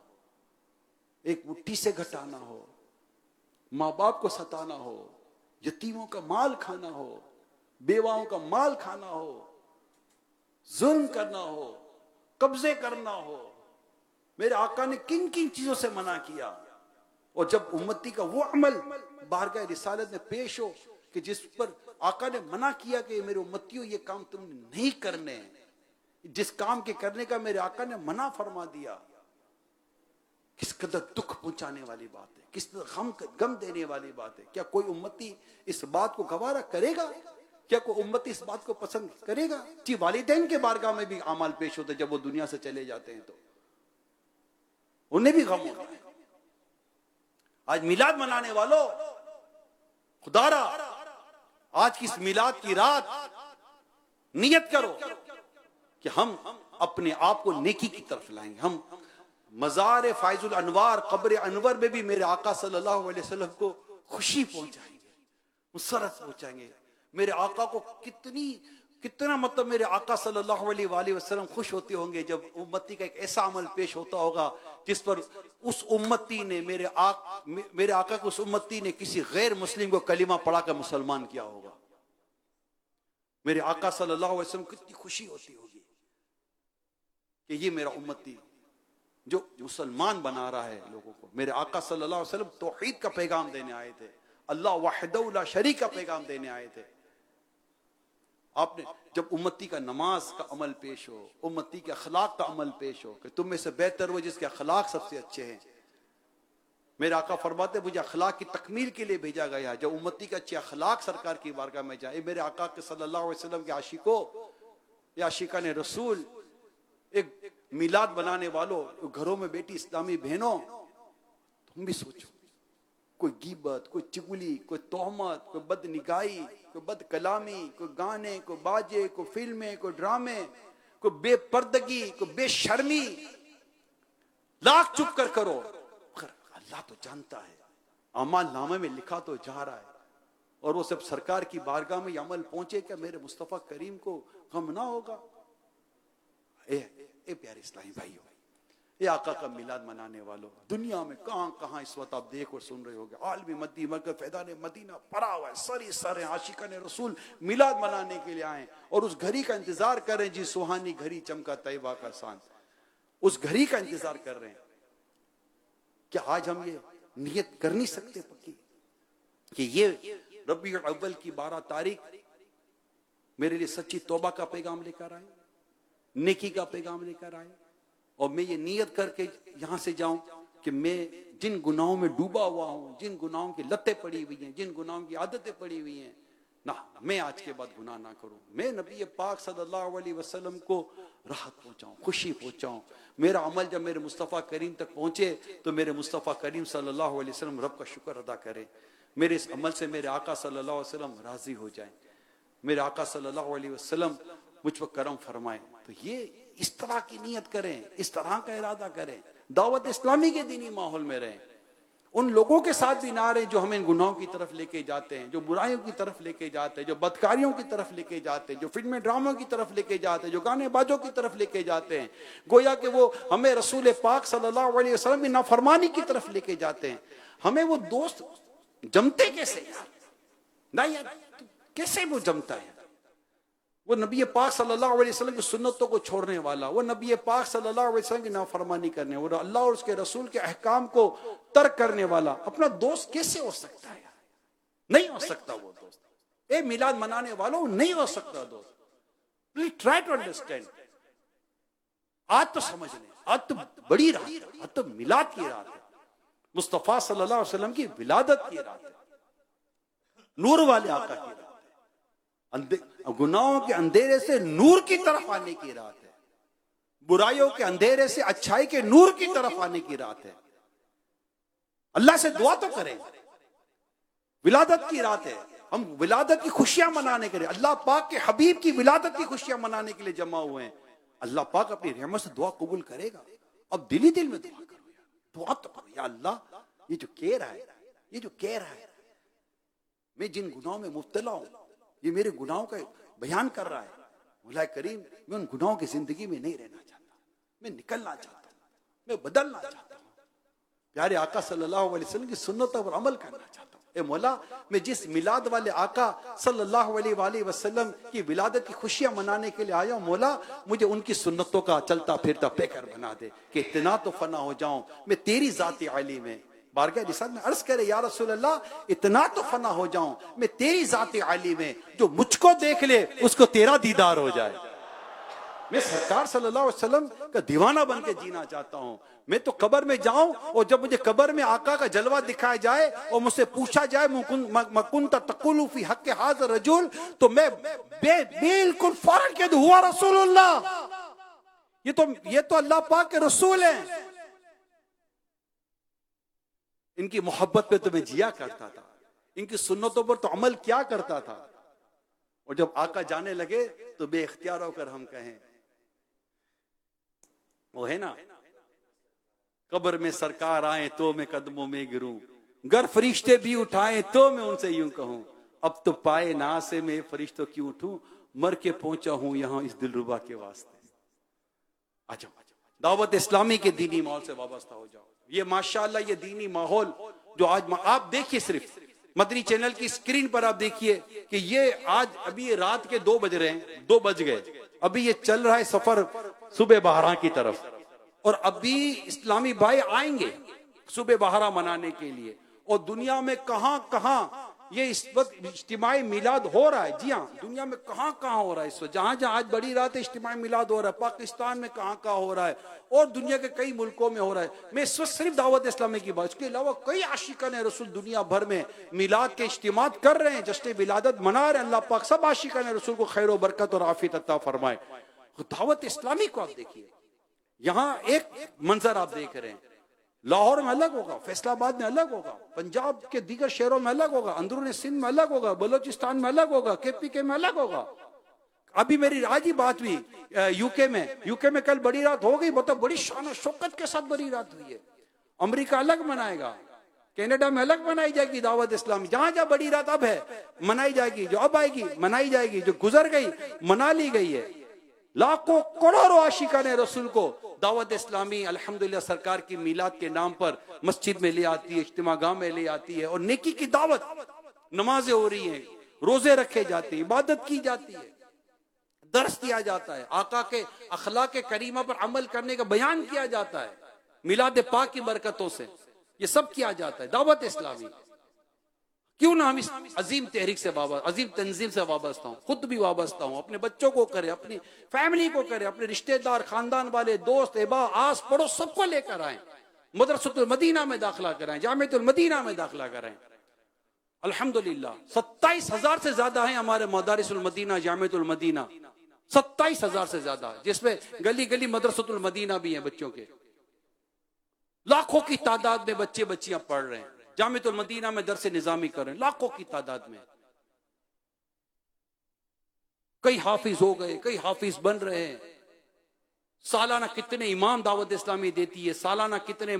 एक मुट्ठी से घटाना हो, माँ बाप को सताना हो, यतीमों का माल खाना हो, बेवाओं का माल खाना हो, जुल्म करना हो, कब्जे करना हो, मेरे आका ने किन किन चीजों से मना किया। और जब उम्मती का वो अमल बारगाह रिसालत में पेश हो कि जिस पर आका ने मना किया कि मेरे उम्मतियों ये काम तुमने नहीं करने, जिस काम के करने का मेरे आका ने मना फरमा दिया, किस कदर दुख पहुंचाने वाली बात है, किस कदर गम देने वाली बात है। क्या कोई उम्मती इस बात को गवारा करेगा? क्या कोई उम्मती इस बात को पसंद करेगा? जी, वालिदैन के बारगाह में भी अमाल पेश होते जब वो दुनिया से चले जाते हैं तो उन्हें भी गम होता है। आज मिलाद मनाने वालों, खुदारा आज की इस मिलाद की रात नियत करो कि हम अपने आप को नेकी की तरफ लाएंगे। हम मजार फाइजुल अनवार, कब्र अनवर में भी मेरे आका सल्लल्लाहु अलैहि वसल्लम को खुशी पहुंचाएंगे, मुसरत पहुंचाएंगे। मेरे आका को कितना मतलब मेरे आका सल्लल्लाहु अलैहि वसल्लम खुश होते होंगे जब उम्मती का एक ऐसा अमल पेश होता होगा जिस पर उस उम्मती ने मेरे आका को उस उम्मती ने किसी गैर मुस्लिम को कलिमा पढ़ा कर मुसलमान किया होगा। मेरे आका सल्लल्लाहु अलैहि वसल्लम कितनी खुशी होती होगी कि ये मेरा उम्मती जो मुसलमान बना रहा है लोगों को। मेरे आका सल्लल्लाहु अलैहि वसल्लम तौहीद का पैगाम देने आए थे, अल्लाह वहदहु ला शरीक का पैगाम देने आए थे। आपने जब उम्मती का नमाज का अमल पेश हो, उम्मती के अखलाक का अमल पेश हो कि तुम में से बेहतर वो जिसके अखलाक सबसे अच्छे हैं। मेरे आका फरमाते मुझे अखलाक की तकमील के लिए भेजा गया। जब उम्मती के अच्छे अखलाक सरकार की बारगाह में जाए, मेरे आका के सल्लल्लाहु अलैहि वसल्लम के आशिकों या आशिकान रसूल, एक मिलाद बनाने वालों, घरों में बेटी इस्लामी बहनों, तुम भी सोचो, कोई गीबत, कोई चुगली, कोई तोहमत, कोई बदनिगाही, कोई बद कलामी, कोई गाने, कोई बाजे, कोई फिल्में, कोई ड्रामे, कोई बेपर्दगी, कोई बेशर्मी, लाख चुप कर करो। अल्लाह तो जानता है, अमाल नामे में लिखा तो जा रहा है, और वो सब सरकार की बारगाह में अमल पहुंचे क्या मेरे मुस्तफा करीम को गम ना होगा? ए प्यारे इस्लामी भाइयों, ये आका का मिलाद मनाने वालों, दुनिया में कहां कहां इस वक्त आप देख और सुन रहे होगे, आलमी मदी मगर फैदान मदीना पड़ा हुआ है, सारे आशिकान रसूल मिलाद मनाने के लिए आए और उस घड़ी का इंतजार कर रहे हैं। जी, सुहानी घड़ी चमका तैयबा का शान, उस घड़ी का इंतजार कर रहे हैं। क्या आज हम ये नियत कर नहीं सकते पक्की कि ये रबीउल अव्वल की 12 तारीख मेरे लिए सच्ची तौबा का पैगाम लेकर आए, नेकी का पैगाम लेकर आए, और मैं ये नियत करके यहां से जाऊं कि मैं जिन गुनाहों में डूबा हुआ हूं, जिन गुनाहों की लतें पड़ी हुई हैं, जिन गुनाहों की आदतें पड़ी हुई हैं ना, मैं आज के बाद गुनाह ना करूं। मैं नबी पाक सल्लल्लाहु अलैहि वसल्लम को राहत पहुंचाऊं, खुशी पहुंचाऊं। मेरा अमल जब मेरे मुस्तफ़ा करीम तक पहुंचे तो मेरे मुस्तफ़ा करीम सल्लल्लाहु अलैहि वसल्लम रब का शुक्र अदा करें। मेरे इस अमल से मेरे आका सल्लल्लाहु अलैहि वसल्लम राजी हो जाएं, मेरे आका सल्लल्लाहु अलैहि वसल्लम मुझ पर करम फरमाएं। तो ये इस तरह की नियत करें, इस तरह का इरादा करें, दावत इस्लामी के दीनी माहौल में रहें, उन लोगों के साथ भी ना रहें जो हमें गुनाहों की तरफ लेके जाते हैं, जो बुराइयों की तरफ लेके जाते हैं, जो बदकारियों की तरफ लेके जाते हैं, जो फिल्में ड्रामों की तरफ लेके जाते हैं, जो गाने बाजों की तरफ लेके जाते हैं। गोया कि वो हमें रसूल पाक सल्लल्लाहु अलैहि वसल्लम की नाफरमानी की तरफ लेके जाते हैं। हमें वो दोस्त जमते कैसे यार? ना यार, कैसे वो जमता है? वो नबी पाक सल्लल्लाहु अलैहि वसल्लम की सुन्नतों को छोड़ने वाला, वो नबी पाक सल्लल्लाहु अलैहि वसल्लम की नाफरमानी करने वाला, अल्लाह और उसके रसूल के अहकाम को तर्क करने वाला अपना दोस्त कैसे हो सकता है? नहीं हो सकता वो दोस्त। ए मिलाद मनाने वालों, नहीं हो सकता दोस्त। Please try to understand. आज तो समझ लें, आज तो बड़ी रात है, आज तो मिलाद की रात है, मुस्तफा सल्लल्लाहु अलैहि वसल्लम की विलादत की रात है, नूर वाले आका की रात है, गुनाहों के अंधेरे से नूर की तरफ आने की रात है, बुराइयों के अंधेरे से अच्छाई के नूर की तरफ आने की रात है। अल्लाह से दुआ तो करें, विलादत की रात है, हम विलादत की खुशियां मनाने के लिए, अल्लाह पाक के हबीब की विलादत की खुशियां मनाने के लिए जमा हुए हैं। अल्लाह पाक अपनी रहमत से दुआ कबूल करेगा। अब दिली दिल में दुआ करो, दुआ तो करो, या अल्लाह ये जो कह रहा है, ये जो कह रहा है, मैं जिन गुनाहों में मुब्तला हूं, ये मेरे गुनाहों का बयान कर रहा है, मौला करीम मैं उन गुनाहों की जिंदगी में नहीं रहना चाहता, मैं निकलना चाहता हूं, मैं बदलना चाहता हूं, प्यारे आका सल्लल्लाहु अलैहि वसल्लम की सुन्नतों पर अमल करना चाहता हूं। ए मौला, मैं जिस मिलाद वाले आका सल्लल्लाहु अलैहि वसल्लम की विलादत की खुशियां मनाने के लिए आया हूं, मौला मुझे उनकी सुन्नतों का चलता फिरता पैकर बना दे कि इतना तो फना हो जाऊं मैं तेरी जाती आली में। बारगाह रिसालत में अर्ज करे, या रसूल अल्लाह, इतना तो फना हो जाऊं मैं तेरी जाती आली में, जो मुझको देख ले उसको तेरा दीदार हो जाए। मैं सरकार सल्लल्लाहु अलैहि वसल्लम का दीवाना बन के जीना चाहता हूं। मैं तो कब्र में जाऊं और जब मुझे कब्र में आका का जलवा दिखाया जाए और मुझसे पूछा जाए मकुंता तकुलु फी हक हाज़ा रजुल, तो मैं बिल्कुल फौरन कह दूं, हुआ रसूलुल्लाह, ये तो अल्लाह पाक के रसूल हैं। इनकी मोहब्बत पे तो मैं जिया करता था, इनकी सुन्नतों पर तो अमल क्या करता था। और जब आका जाने लगे तो बेइख्तियार होकर हम कहें, वो है ना, कब्र में सरकार आए तो मैं कदमों में गिरूं, गर फरिश्ते भी उठाए तो मैं उनसे यूं कहूं, अब तो पाए ना से मैं फरिश्तों क्यों उठूं, मर के पहुंचा हूं यहां इस दिलरुबा के वास्ते। आ जाओ, दावत इस्लामी के दीनी माहौल से वाबस्ता हो जाओ। ये माशाअल्लाह ये दीनी माहौल जो आज आप देखिए, सिर्फ मदनी चैनल की स्क्रीन पर आप देखिए कि ये आज अभी ये रात के 2 बज रहे हैं, 2 बज गए, अभी ये चल रहा है सफर सुबह बहरा की तरफ, और अभी इस्लामी भाई आएंगे सुबह बहरा मनाने के लिए। और दुनिया में कहां कहां ये इस वक्त इज्तिमाई मिलाद हो रहा है। जी हाँ, दुनिया में कहां कहां हो रहा है इस वक्त, जहां जहां आज बड़ी रात है इज्तिमाई मिलाद हो रहा है, पाकिस्तान में कहां कहां हो रहा है और दुनिया के कई मुल्कों में हो रहा है। मैं इस वक्त सिर्फ दावत इस्लामी की बात, इसके अलावा कई आशिकान रसूल दुनिया भर में मिलाद के इज्तिमा कर रहे हैं, जश्न विलादत मना रहे हैं। अल्लाह पाक सब आशिकान रसूल को खैर बरकत और आफियत अता फरमाए। दावत इस्लामी को आप देखिए, यहां एक मंजर आप देख रहे हैं, लाहौर में अलग होगा, फैसलाबाद में अलग होगा, पंजाब के दीगर शहरों में अलग होगा, अंदरूनी सिंध में अलग होगा, बलोचिस्तान में अलग होगा, KPK में अलग होगा। अभी मेरी आज ही बात हुई यूके में कल बड़ी रात हो गई, बहुत बड़ी शान और शौकत के साथ बड़ी रात हुई है। अमेरिका अलग मनाएगा, कनाडा में अलग मनाई जाएगी दावत इस्लामी, जहां जहां बड़ी रात अब है मनाई जाएगी, जो अब आएगी मनाई जाएगी, जो गुजर गई मना ली गई है। लाखों करोड़ों आशिकान रसूल को दावत इस्लामी अल्हम्दुलिल्लाह सरकार की मिलाद के नाम पर मस्जिद में ले आती है, इज्तिमा गाह में ले आती है, और नेकी की दावत, नमाजें हो रही हैं, रोजे रखे जाते हैं, इबादत की जाती है, दर्स दिया जाता है, आका के अखलाक करीमा पर अमल करने का बयान किया जाता है, मिलाद पाक की बरकतों से ये सब किया जाता है। दावत इस्लामी क्यों ना हम इस अजीम तहरीक से अजीम तंजीम से वाबस्ता हूं, खुद भी वाबस्ता हूं, अपने बच्चों को करें, अपनी फैमिली को करें, अपने रिश्तेदार, खानदान वाले, दोस्त, अहबा, आस पड़ोस सबको लेकर आए, मदरसतुल मदीना में दाखिला कराएं, जामिअतुल मदीना में दाखिला कराएं। अल्हम्दुलिल्लाह 27,000 से ज्यादा है हमारे मदारिसुल मदीना, जामिअतुल मदीना 27,000 से ज्यादा, जिसमें गली गली मदरसतुल मदीना भी है बच्चों के। लाखों की तादाद में बच्चे बच्चियां पढ़ रहे हैं, जामिअतुल मदीना में दरस निजामी कर रहे हैं, लाखों की तादाद में। कई हाफिज हो गए, कई हाफिज बन रहे हैं। सालाना कितने इमाम दावत इस्लामी देती है, सालाना कितने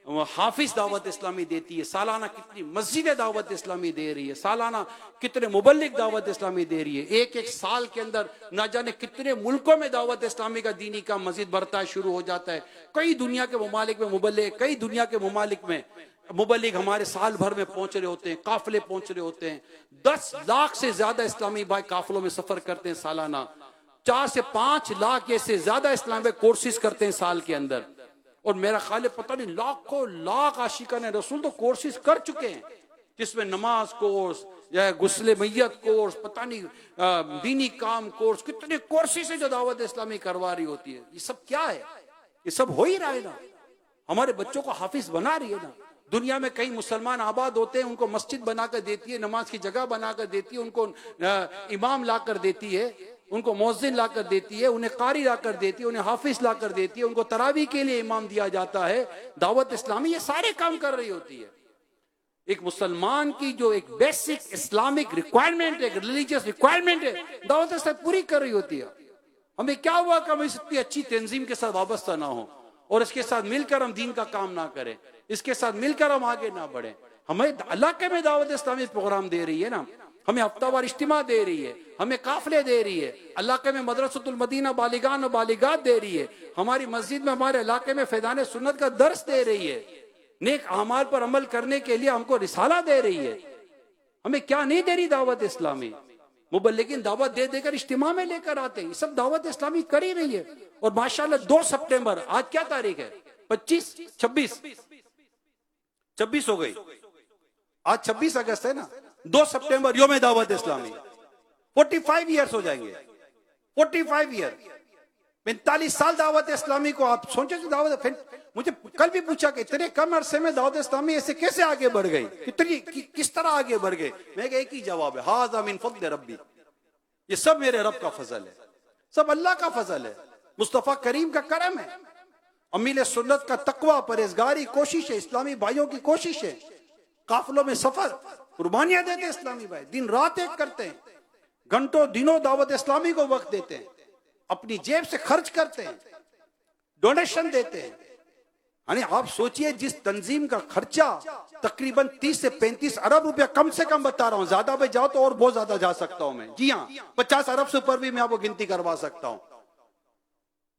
हाफिज दावत इस्लामी देती है, सालाना कितनी मस्जिदें दावत इस्लामी दे रही है, सालाना कितने मुबल्लिग दावत इस्लामी दे रही है। एक एक साल के अंदर ना जाने कितने मुल्कों में दावत इस्लामी का दीनी का मस्जिद बढ़ता है, शुरू हो जाता है। कई दुनिया के ममालिक में मुबल्लिग, कई दुनिया के ममालिक में मुबल्लिग हमारे साल भर में पहुंच रहे होते हैं, काफिले पहुंच रहे होते हैं। 10 लाख से ज्यादा इस्लामी भाई काफिलों में सफर करते हैं सालाना। 4 से 5 लाख से ज्यादा इस्लामी कोर्सेज करते हैं साल के अंदर। और मेरा ख्याल है पता नहीं लाखों लाख आशिकान रसूल तो कोर्सेज कर चुके हैं, जिसमें नमाज कोर्स या गुस्ले मैयत कोर्स, पता नहीं दीनी काम कोर्स, कितने कोर्सेज है जो दावत इस्लामी करवा रही होती है। ये सब क्या है? ये सब हो ही रहा है ना, हमारे बच्चों को हाफिज बना रही है ना। दुनिया में कई मुसलमान आबाद होते हैं, उनको मस्जिद बनाकर देती है, नमाज की जगह बनाकर देती है, उनको इमाम ला कर देती है, उनको मुअज्जिन ला कर देती है, उन्हें कारी ला कर देती है, उन्हें हाफिज ला कर देती है, उनको तरावी के लिए इमाम दिया जाता है। दावत इस्लामी ये सारे काम कर रही होती है। एक मुसलमान की जो एक बेसिक इस्लामिक रिक्वायरमेंट है, रिलीजियस रिक्वायरमेंट है, दावत इस्लामी पूरी कर रही होती है। हमें क्या हुआ कि हम इतनी अच्छी तंजीम के साथ वाबस्ता ना हो और इसके साथ मिलकर हम दीन का काम ना करें, इसके साथ मिलकर हम आगे ना बढ़े। हमें इलाके में दावत इस्लामी प्रोग्राम दे रही है ना, हमें हफ्तावार इज्तिमा दे रही है, हमें काफिले दे रही है, इलाके में मदरसतुल मदीना बालिगान और बालिगात दे रही है, हमारी मस्जिद में हमारे इलाके में फैजान सुन्नत का दर्स दे रही है, नेक अमाल पर अमल करने के लिए हमको रिसाला दे रही है। हमें क्या नहीं दे रही दावत इस्लामी। मुबल्लिगीन दावत दे देकर इज्तिमा में लेकर आते हैं, ये सब दावत इस्लामी कर ही रही है। और माशाल्लाह 2 सितंबर, आज क्या तारीख है? 25, 26 हो गई, आज 26 अगस्त है ना। 2 सितंबर योम दावत इस्लामी, 45 ईयर्स हो जाएंगे, 45 ईयर, 45 साल दावत इस्लामी को। आप सोचे जो दावत, फिर मुझे कल भी पूछा कि इतने कम अरसे में दावत इस्लामी ऐसे कैसे आगे बढ़ गई, किस तरह आगे बढ़ गए? मैं एक ही जवाब है, हाज़ा मिन फज़्ल रब्बी, ये सब मेरे रब का फजल है, सब अल्लाह का फजल है, मुस्तफा करीम का करम है, अमील सुन्नत का तकवा, परहेजगारी, कोशिश है, इस्लामी भाइयों की कोशिश है, काफिलों में सफर, कुर्बानियां देते हैं इस्लामी भाई, दिन रात एक करते हैं, घंटों दिनों दावत इस्लामी को वक्त देते हैं, अपनी जेब से खर्च करते हैं, डोनेशन देते हैं। यानी आप सोचिए, जिस तंजीम का खर्चा तकरीबन 30 से 35 अरब रुपया, कम से कम बता रहा हूं, ज्यादा पे जाओ तो और बहुत ज्यादा जा सकता हूं मैं, जी हाँ, 50 अरब से ऊपर भी मैं आपको गिनती करवा सकता हूं,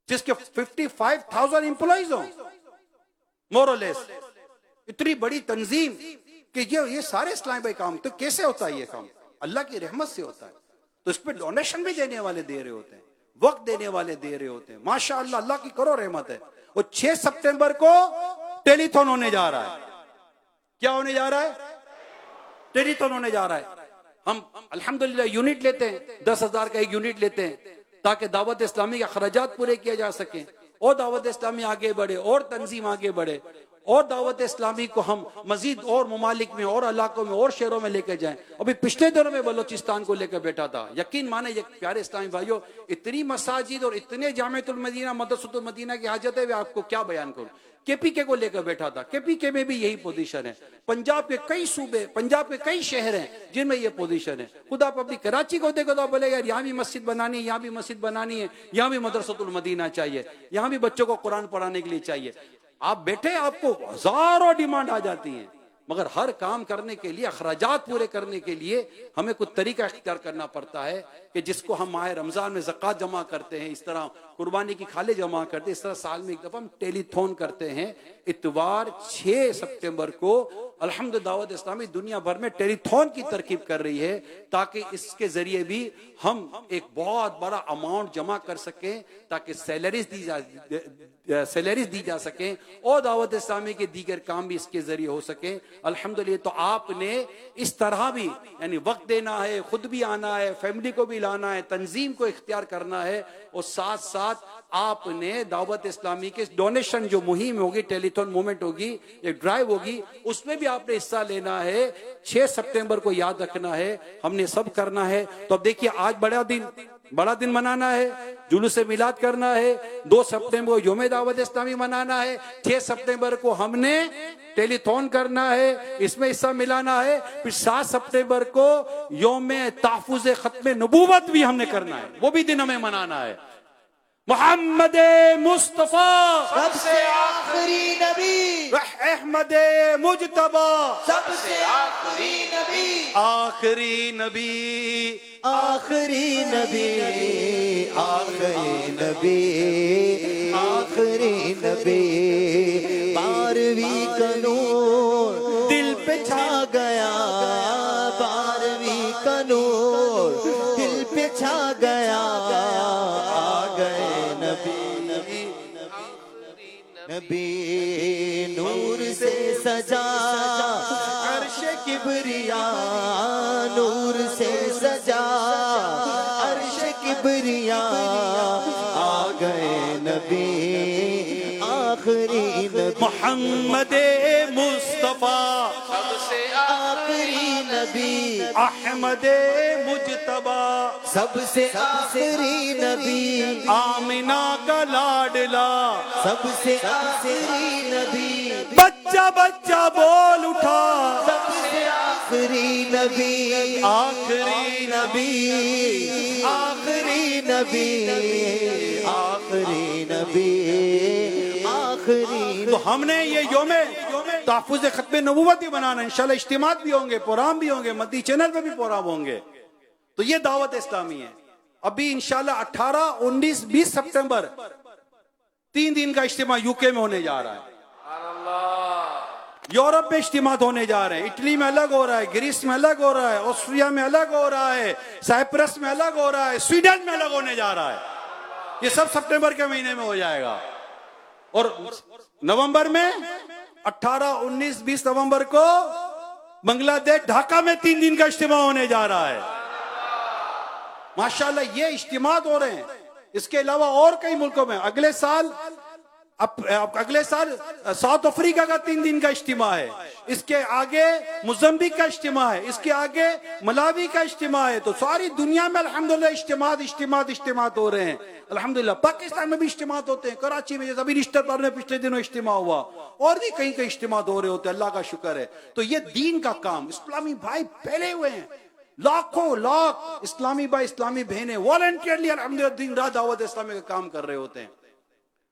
जिसके 55,000 एम्प्लॉइज हो मोरलेस। इतनी बड़ी तंजीम कि ये सारे इस्लामी भाई काम, तो कैसे होता है ये काम? अल्लाह की रहमत से होता है। तो इस पे डोनेशन भी देने वाले दे रहे होते हैं, वक्त देने वाले दे रहे होते हैं, माशाअल्लाह, अल्लाह की करो रहमत है। और 6 सितंबर को टेलीथॉन होने जा रहा है। क्या होने जा रहा है? टेलीथॉन होने जा रहा है। हम अल्हम्दुलिल्लाह यूनिट लेते हैं, 10,000 का एक यूनिट लेते हैं, ताकि दावत इस्लामी के अखराजात पूरे किए जा सके, और दावत इस्लामी आगे बढ़े, और तंजीम आगे बढ़े, और दावत इस्लामी को हम मजीद और ममालिक में, और इलाकों में, और शहरों में लेकर जाएं। अभी पिछले दिनों में बलोचिस्तान को लेकर बैठा था, यकीन माने ये प्यारे इस्लामी भाइयों, इतनी मसाजिद और इतने जामिअतुल मदीना, मदरसतुल मदीना की हाजत है, आपको क्या बयान करूं। केपीके को लेकर बैठा था, केपीके में भी यही पोजीशन है। पंजाब के कई सूबे, पंजाब के कई शहर हैं जिनमें ये पोजीशन है। खुद आप अपनी कराची को देखो तो आप बोलेगा यार, यहाँ भी मस्जिद बनानी है, यहाँ भी मस्जिद बनानी है, यहाँ भी मदरसतुल मदीना चाहिए, यहाँ भी बच्चों को कुरान पढ़ाने के लिए चाहिए। आप बैठे, आपको हजारों डिमांड आ जाती हैं, मगर हर काम करने के लिए, अखराजात पूरे करने के लिए हमें कुछ तरीका इख्तियार करना पड़ता है कि जिसको हम माह रमजान में ज़कात जमा करते हैं, इस तरह कुर्बानी की खाले जमा करते हैं, इस तरह साल में एक दफा हम टेलीथॉन करते हैं। इतवार 6 सितंबर को अल्हम्दुलिल्लाह दावत इस्लामी दुनिया भर में टेलीथॉन की तरकीब कर रही है, ताकि इसके जरिए भी हम एक बहुत बड़ा अमाउंट जमा कर सकें, ताकि सैलरीज दी जा सके, और दावत इस्लामी के दीगर काम भी इसके जरिए हो सके अल्हम्दुलिल्लाह। तो आपने इस तरह भी, यानी वक्त देना है, खुद भी आना है, फैमिली को भी लाना है, तंजीम को इख्तियार करना है, और साथ साथ आपने दावत इस्लामी के डोनेशन जो मुहिम होगी, टेलीथॉन मूवमेंट होगी, एक ड्राइव होगी, उसमें भी आपने हिस्सा लेना है। 6 सितंबर को याद रखना है, हमने सब करना है। तो अब देखिए, आज बड़ा दिन मनाना है, जुलूस से मिलाद करना है, 2 सितंबर को योम दावत इस्लामी मनाना है, 6 सितंबर को हमने टेलीथॉन करना है, इसमें हिस्सा मिलाना है, फिर 7 सितंबर को योम तहफ़्फ़ुज़ खत्म नबूवत भी हमने करना है, वो भी दिन हमें मनाना है। मोहम्मद मुस्तफा सबसे आखिरी नबी, अहमद मुजतबा सबसे आखिरी नबी, आखिरी नबी, आखिरी नबी, आखिरी नबी, आखिरी नबी। 12वीं का नूर दिल पे छा गया, 12वीं का नूर दिल पे छा गया, आ गए नबी नूर से सजा अर्श किबरिया, नूर से सजा अर्श किबरिया, आ गए नबी आखिरी नबी। मोहम्मद मुस्तफा सबसे आखिरी नबी, अहमद मुजतबा सबसे आखिरी नबी, आमिना का लाडला सबसे आखिरी नबी, बच्चा बच्चा बोल उठा, सबसे आखिरी नबी, आखिरी नबी, आखिरी नबी, आखिरी नबी, आखिरी। तो हमने ये योमे तहफ़्फ़ुज़ खत्म नबूवत ही बनाना, इंशाल्लाह इज्तिमात भी होंगे, प्रोग्राम भी होंगे, मद्दी चैनल पे भी प्रोग्राम होंगे। तो ये दावत इस्लामी है। अभी इंशाल्लाह 18, 19, 20 सितंबर 3 दिन का इज्तिमा यूके में होने जा रहा है। यूरोप में इज्तिमा होने जा रहे हैं, इटली में अलग हो रहा है, ग्रीस में अलग हो रहा है, ऑस्ट्रिया में अलग हो रहा है, साइप्रस में अलग हो रहा है, स्वीडन में अलग होने जा रहा है। ये सब सितंबर के महीने में हो जाएगा। और नवंबर में 18, 19, 20 नवंबर को बांग्लादेश ढाका में 3 दिन का इज्तिमा होने जा रहा है। माशाल्लाह ये इज्तिमा हो रहे हैं। इसके अलावा और कई मुल्कों में अगले साल साउथ अफ्रीका का 3 दिन का इज्तिमा है, इसके आगे मोज़म्बिक का इज्तिमा है, इसके आगे मलावी का इज्तिमा है। तो सारी दुनिया में अल्हम्दुलिल्लाह इज्तिमात हो रहे हैं। अल्हम्दुलिल्लाह पाकिस्तान में भी इज्तिमात होते हैं, कराची में जैसे अभी रिश्तेदार में पिछले दिनों इज्तिमा हुआ, और भी कहीं कहीं इज्तिमात हो रहे होते हैं। अल्लाह का शुक्र है। तो ये दीन का काम इस्लामी भाई फैले हुए हैं, लाखों लाख इस्लामी भाई इस्लामी बहनें वॉलंटियरली अल्हम्दुलिल्लाह दिन रात दावत इस्लामी का काम कर रहे होते हैं,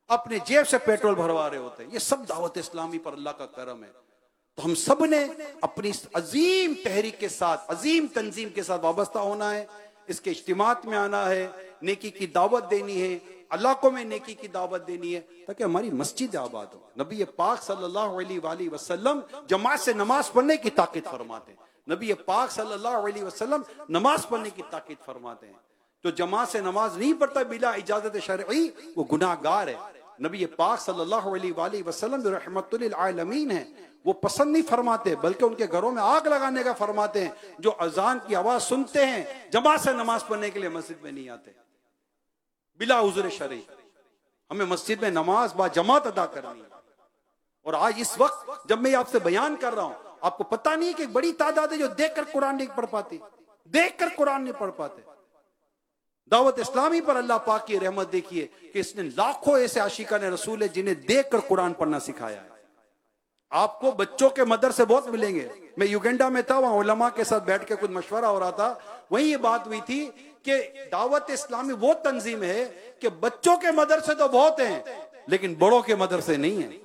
अपने जेब से पेट्रोल भरवा रहे होते हैं। ये सब दावत इस्लामी पर अल्लाह का करम है। तो हम सब ने अपनी इस अजीम तहरीक के साथ, अजीम तंजीम के साथ वाबस्ता होना है, इसके इज्तिमात में आना है, नेकी की दावत देनी है, इलाकों में नेकी की दावत देनी है, ताकि हमारी मस्जिद आबाद हो। नबी पाक सल्लल्लाहु अलैहि वसल्लम जमात से नमाज पढ़ने की ताकीद फरमाते हैं। नबी पाक सल्लल्लाहु अलैहि वसल्लम नमाज पढ़ने की ताकीद फरमाते हैं। जो जमात से नमाज नहीं पढ़ता बिला इजाजत शरई, वो गुनाहगार है। नबी पाक सल्लल्लाहु अलैहि वसल्लम जो रहमतुल लिल आलमीन है, वो पसंद नहीं फरमाते, बल्कि उनके घरों में आग लगाने का फरमाते हैं। जो अजान की आवाज सुनते हैं, जमात से नमाज पढ़ने के लिए मस्जिद में नहीं आते बिला उज़्र शरई। हमें मस्जिद में नमाज बा जमात अदा करनी है। और आज इस वक्त जब मैं आपसे बयान कर रहा हूं, आपको पता नहीं है कि एक बड़ी तादाद है जो देखकर कुरान नहीं पढ़ पाती, देखकर कुरान नहीं पढ़ पाते। दावत इस्लामी पर अल्लाह पाक की रहमत देखिए कि इसने लाखों ऐसे आशिकाने रसूल है जिन्हें देखकर कुरान पढ़ना सिखाया है। आपको बच्चों के मदरसे बहुत मिलेंगे। मैं युगांडा में था, वहां उलमा के साथ बैठ के कुछ मशवरा हो रहा था, वहीं ये बात हुई थी कि दावत इस्लामी वो तंजीम है कि बच्चों के मदरसे तो बहुत हैं, लेकिन बड़ों के मदरसे नहीं है।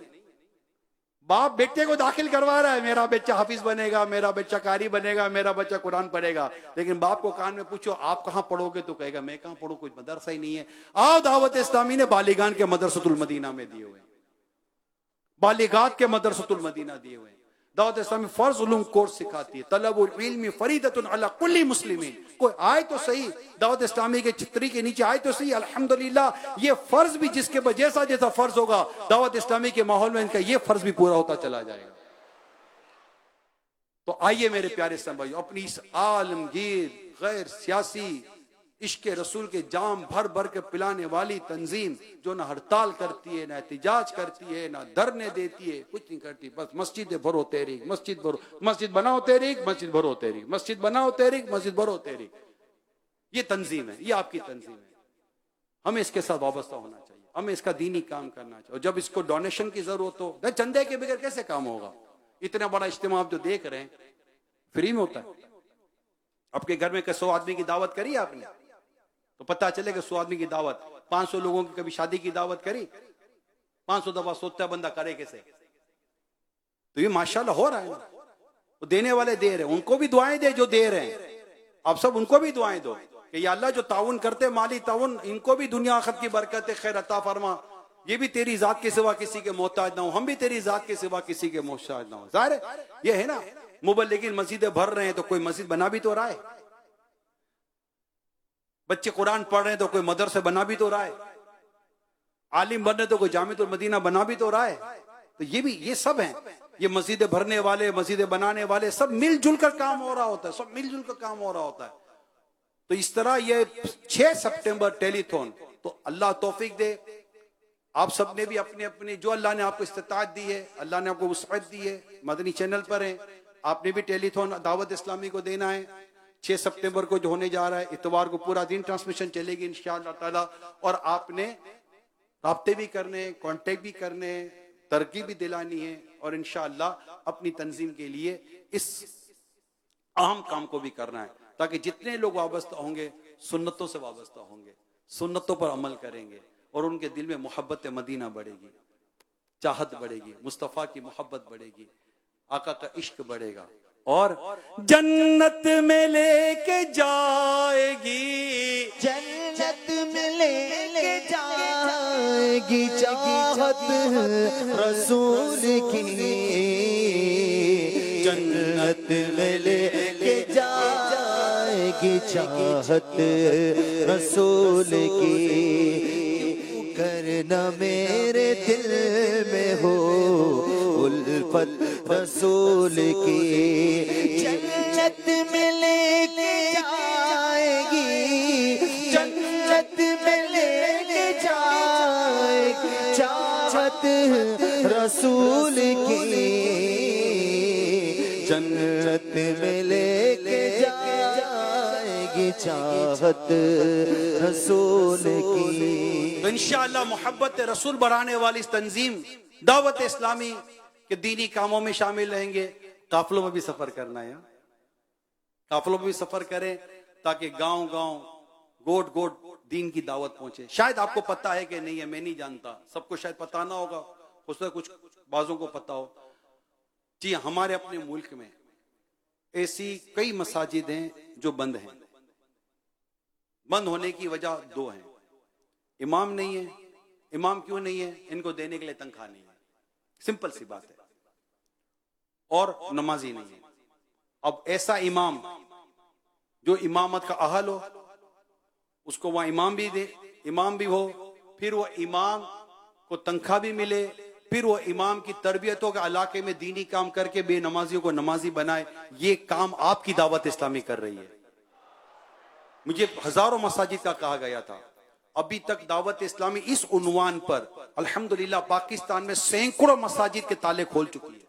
बाप बेटे को दाखिल करवा रहा है, मेरा बच्चा हाफिज बनेगा, मेरा बच्चा कारी बनेगा, मेरा बच्चा कुरान पढ़ेगा, लेकिन बाप को कान में पूछो आप कहां पढ़ोगे, तो कहेगा मैं कहां पढ़ूं, कोई मदरसा ही नहीं है। आओ दावत इस्लामी ने बालिगान के मदरसतुल मदीना में दिए हुए, बालिगात के मदरसतुल मदीना दिए हुए। दावत इस्लामी फर्ज उलूम कोर्स सिखाती है, तलबुल इल्मी फरीदतुन अला कुल्ली मुस्लिमीन। कोई आए तो सही, दावत इस्लामी के छतरी के नीचे आए तो सही। अल्हम्दुलिल्लाह ये फर्ज भी जिसके जैसा जैसा फर्ज होगा, दावत इस्लामी के माहौल में इनका ये फर्ज भी पूरा होता चला जाएगा। तो आइए मेरे प्यारे भाइयों, अपनी इस आलमगीर गैर सियासी इश्क रसूल के जाम भर भर के पिलाने वाली तंजीम, जो ना हड़ताल करती है, ना एहतिजाज करती है, ना धरने देती है, कुछ नहीं करती, बस मस्जिद भरो तहरीक, मस्जिद भरो, मस्जिद बनाओ तहरीक, मस्जिद भरो तहरीक, मस्जिद बनाओ तहरीक, मस्जिद भरो तहरीक। ये तंजीम है, ये आपकी तंजीम है। हमें इसके साथ वाबस्ता होना चाहिए, हमें इसका दीनी काम करना चाहिए। और जब इसको डोनेशन की जरूरत हो, चंदे के बगैर कैसे काम होगा? इतना बड़ा इज्तिमा आप जो देख रहे हैं फ्री में होता है। आपके घर में 100 आदमी की दावत करी आपने, तो पता चलेगा 100 आदमी की दावत, 500 लोगों की कभी शादी की दावत करी, 500 दफा सोचता है बंदा करे कैसे। तो ये माशाल्लाह हो रहा है ना, वो देने वाले दे रहे हैं, उनको भी दुआएं दे जो दे रहे हैं। आप सब उनको भी दुआएं दो कि या अल्लाह जो ताउन करते माली ताउन, इनको भी दुनिया आखिरत की बरकत खैर अता फरमा। ये भी तेरी जात के सिवा किसी के मोहताज ना हो, हम भी तेरी जात के सिवा किसी के मोहताज ना हो। जाहिर है ये है ना, मुबल्लिगीन मस्जिदें भर रहे हैं तो कोई मस्जिद बना भी तो रहा है, बच्चे कुरान पढ़ रहे हैं तो कोई मदरसे बना भी तो रहा है, आलिम बन रहे तो कोई जामिअतुल मदीना बना भी तो रहा है। तो ये भी, ये सब हैं, ये मस्जिदें भरने वाले, मस्जिदें बनाने वाले, सब मिलजुल कर काम हो रहा होता है, सब मिलजुल कर काम हो रहा होता है। तो इस तरह ये 6 सितंबर टेलीथॉन, तो अल्लाह तौफीक दे, आप सब ने भी अपने अपने जो अल्लाह ने आपको इस्तिताअत दी है, अल्लाह ने आपको वुसअत दी है, मदनी चैनल पर है, आपने भी टेलीथॉन दावत इस्लामी को देना है। 6 सितंबर को जो होने जा रहा है, इतवार को पूरा दिन ट्रांसमिशन चलेगी इंशाअल्लाह ताला। और आपने राब्ते भी करने, कांटेक्ट भी करने, तरकीब भी दिलानी है, और इंशाअल्लाह अपनी तंजीम के लिए इस अहम काम को भी करना है, ताकि जितने लोग वाबस्ता होंगे सुन्नतों से वाबस्ता होंगे, सुन्नतों पर अमल करेंगे, और उनके दिल में मोहब्बत मदीना बढ़ेगी, चाहत बढ़ेगी, मुस्तफ़ा की मोहब्बत बढ़ेगी, आका का इश्क बढ़ेगा, और जन्नत में लेके जाएगी, जन्नत में लेके जाएगी चाहत रसूल की। जन्नत में लेके जाएगी चाहत रसूल की। करना मेरे दिल में हो उल्फत रसूल की। जन्नत में लेके जाएगी, जन्नत में लेके जाएगी चाहत रसूल की। जन्नत में लेके जाएगी चाहत रसूल की। तो इंशाअल्लाह मोहब्बत रसूल बढ़ाने वाली इस तंजीम दावत इस्लामी के दीनी कामों में शामिल रहेंगे। काफिलों में भी सफर करना है, काफिलों में भी सफर करें ताकि गांव गांव गोट गोट दीन की दावत पहुंचे। शायद आपको पता है कि नहीं है, मैं नहीं जानता, सबको शायद पता ना होगा, उसमें कुछ बाजों को पता हो। जी, हमारे अपने मुल्क में ऐसी कई मसाजिद हैं जो बंद हैं। बंद होने की वजह दो हैं, इमाम नहीं है। इमाम क्यों नहीं है? इनको देने के लिए तनख्वाह नहीं है, सिंपल सी बात है। और नमाजी नहीं है। अब ऐसा इमाम जो इमामत का अहल हो, उसको वहां इमाम भी हो, फिर वो इमाम को तनख्वाह भी मिले, फिर वो इमाम की तरबियतों के इलाके में दीनी काम करके बेनमाजियों को नमाजी बनाए। ये काम आपकी दावत इस्लामी कर रही है। मुझे हजारों मसाजिद का कहा गया था, अभी तक दावत इस्लामी इस उन्वान पर अल्हम्दुलिल्लाह पाकिस्तान में सैकड़ों मसाजिद के ताले खोल चुकी है।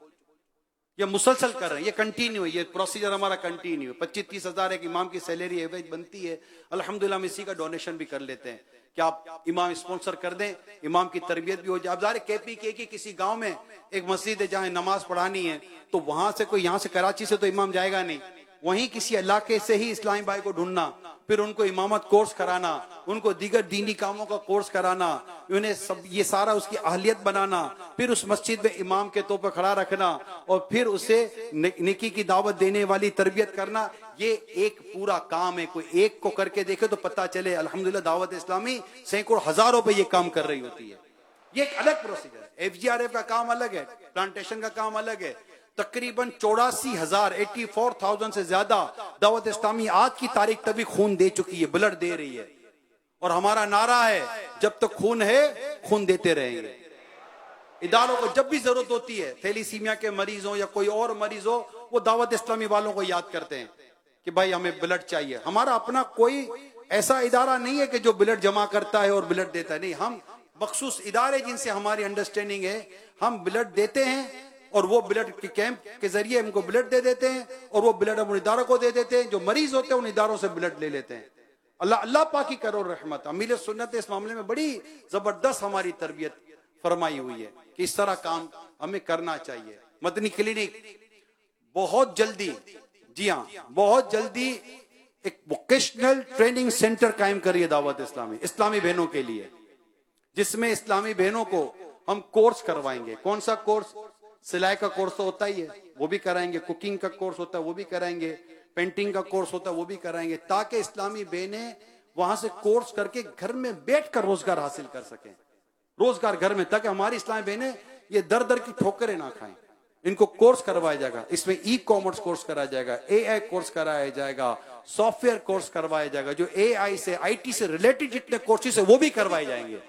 ये मुसलसल कर रहे हैं, ये कंटिन्यू है, ये प्रोसीजर हमारा कंटिन्यू है। 25-30 हजार एक इमाम की सैलरी एवरेज बनती है। अल्हम्दुलिल्लाह हम इसी का डोनेशन भी कर लेते हैं कि आप इमाम स्पॉन्सर कर दें, इमाम की तरबियत भी हो जाए। अब ज़ाहिर KPK की किसी गांव में एक मस्जिद है जहां नमाज पढ़ानी है, तो वहां से कोई, यहां से कराची से तो इमाम जाएगा नहीं, वहीं किसी इलाके से ही इस्लामी भाई को ढूंढना, फिर उनको इमामत कोर्स कराना, उनको दीगर दीनी कामों का कोर्स कराना, उन्हें सब ये सारा उसकी अहलियत बनाना, फिर उस मस्जिद में इमाम के तौर पर खड़ा रखना और फिर उसे नेकी की दावत देने वाली तरबियत करना। ये एक पूरा काम है। कोई एक को करके देखे तो पता चले अल्हम्दुलिल्लाह दावत इस्लामी सैकड़ों हजारों पे ये काम कर रही होती है। ये एक अलग प्रोसीजर है। FGRF का काम अलग है, प्लांटेशन का काम अलग है। तकरीबन 84,000 से ज्यादा दावत इस्लामी आज की तारीख तभी खून दे चुकी है, ब्लड दे रही है। और हमारा नारा है, जब तक खून है खून देते रहेंगे। इदारों को जब भी जरूरत होती है, थैलीसीमिया के मरीज हो या कोई और मरीज हो, वो दावत इस्लामी वालों को याद करते हैं कि भाई हमें ब्लड चाहिए। हमारा अपना कोई ऐसा इदारा नहीं है कि जो ब्लड जमा करता है और ब्लड देता है, नहीं। हम मखसूस इदारे जिनसे हमारी अंडरस्टैंडिंग है, हम ब्लड देते हैं और वो ब्लड के कैंप के जरिए हमको ब्लड दे देते हैं और वो ब्लड हम उन इदारों को दे देते हैं। जो मरीज होते हैं उन इदारों से ब्लड ले लेते हैं। अल्लाह पाक की करो रहमत। अमीर सुन्नत इस मामले में बड़ी जबरदस्त हमारी तरबियत फरमाई हुई है कि इस तरह काम हमें करना चाहिए। मदनी क्लिनिक बहुत जल्दी, जी हाँ, बहुत जल्दी एक वोकेशनल ट्रेनिंग सेंटर कायम करिए दावत इस्लामी बहनों के लिए, जिसमें इस्लामी बहनों को हम कोर्स करवाएंगे। कौन सा कोर्स? सिलाई का कोर्स तो होता ही है, वो भी कराएंगे। कुकिंग का कोर्स होता है, वो भी कराएंगे। पेंटिंग का कोर्स होता है, वो भी कराएंगे, ताकि इस्लामी बहनें वहां से कोर्स करके घर में बैठकर रोजगार हासिल कर सकें। रोजगार घर में, ताकि हमारी इस्लामी बहनें ये दर दर की ठोकरें ना खाएं। इनको कोर्स करवाया जाएगा, इसमें ई-कॉमर्स कोर्स कराया जाएगा, AI कोर्स कराया जाएगा, सॉफ्टवेयर कोर्स करवाया जाएगा। जो AI से, IT से रिलेटेड जितने कोर्सेज है वो भी करवाए जाएंगे।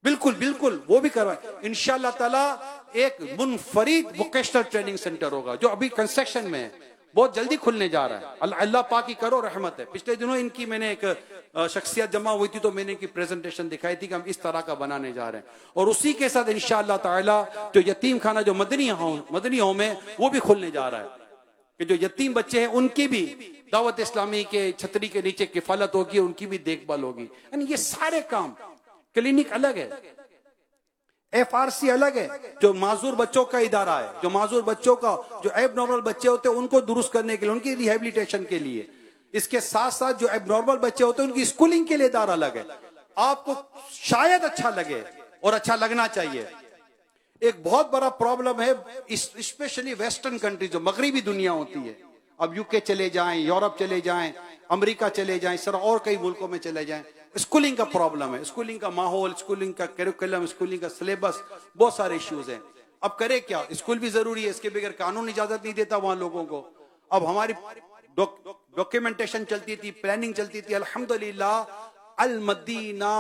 बिल्कुल बिल्कुल, वो भी करवाए इंशाअल्लाह ताला। एक मुनफरिद वोकेशनल ट्रेनिंग सेंटर होगा जो अभी कंस्ट्रक्शन में है, बहुत जल्दी खुलने जा रहा है। अल्लाह पाक की करो रहमत है। पिछले दिनों इनकी मैंने एक शख्सियत जमा हुई थी, तो मैंने इनकी प्रेजेंटेशन दिखाई थी कि हम इस तरह का बनाने जा रहे हैं। और उसी के साथ इंशाअल्लाह ताला जो यतीम खाना जो मदनी होम है वो भी खुलने जा रहा है कि जो यतीम बच्चे हैं उनकी भी दावत इस्लामी के छतरी के नीचे किफालत होगी, उनकी भी देखभाल होगी। यानी ये सारे काम, क्लिनिक अलग है, FRC अलग है, जो माजूर बच्चों का इदारा है, जो माजूर बच्चों का, जो एबनॉर्मल बच्चे होते हैं उनको दुरुस्त करने के लिए, उनकी रिहेबिलिटेशन के लिए। इसके साथ साथ जो एबनॉर्मल बच्चे होते हैं उनकी स्कूलिंग के लिए इदारा अलग है। आपको शायद अच्छा लगे और अच्छा लगना चाहिए। एक बहुत बड़ा प्रॉब्लम है स्पेशली वेस्टर्न कंट्री, जो मगरिबी दुनिया होती है। अब UK चले जाएं, यूरोप चले जाएं, अमेरिका चले जाएं, इस तरह और कई मुल्कों में चले जाएं, स्कूलिंग का प्रॉब्लम है, स्कूलिंग का माहौल, स्कूलिंग का करिकुलम, स्कूलिंग का सिलेबस, बहुत सारे इश्यूज हैं। अब करे क्या, स्कूल भी जरूरी है, इसके बगैर कानून इजाजत नहीं देता वहां लोगों को। अब हमारी डॉक्यूमेंटेशन चलती थी, प्लानिंग चलती थी। अल्हम्दुलिल्लाह अल Medina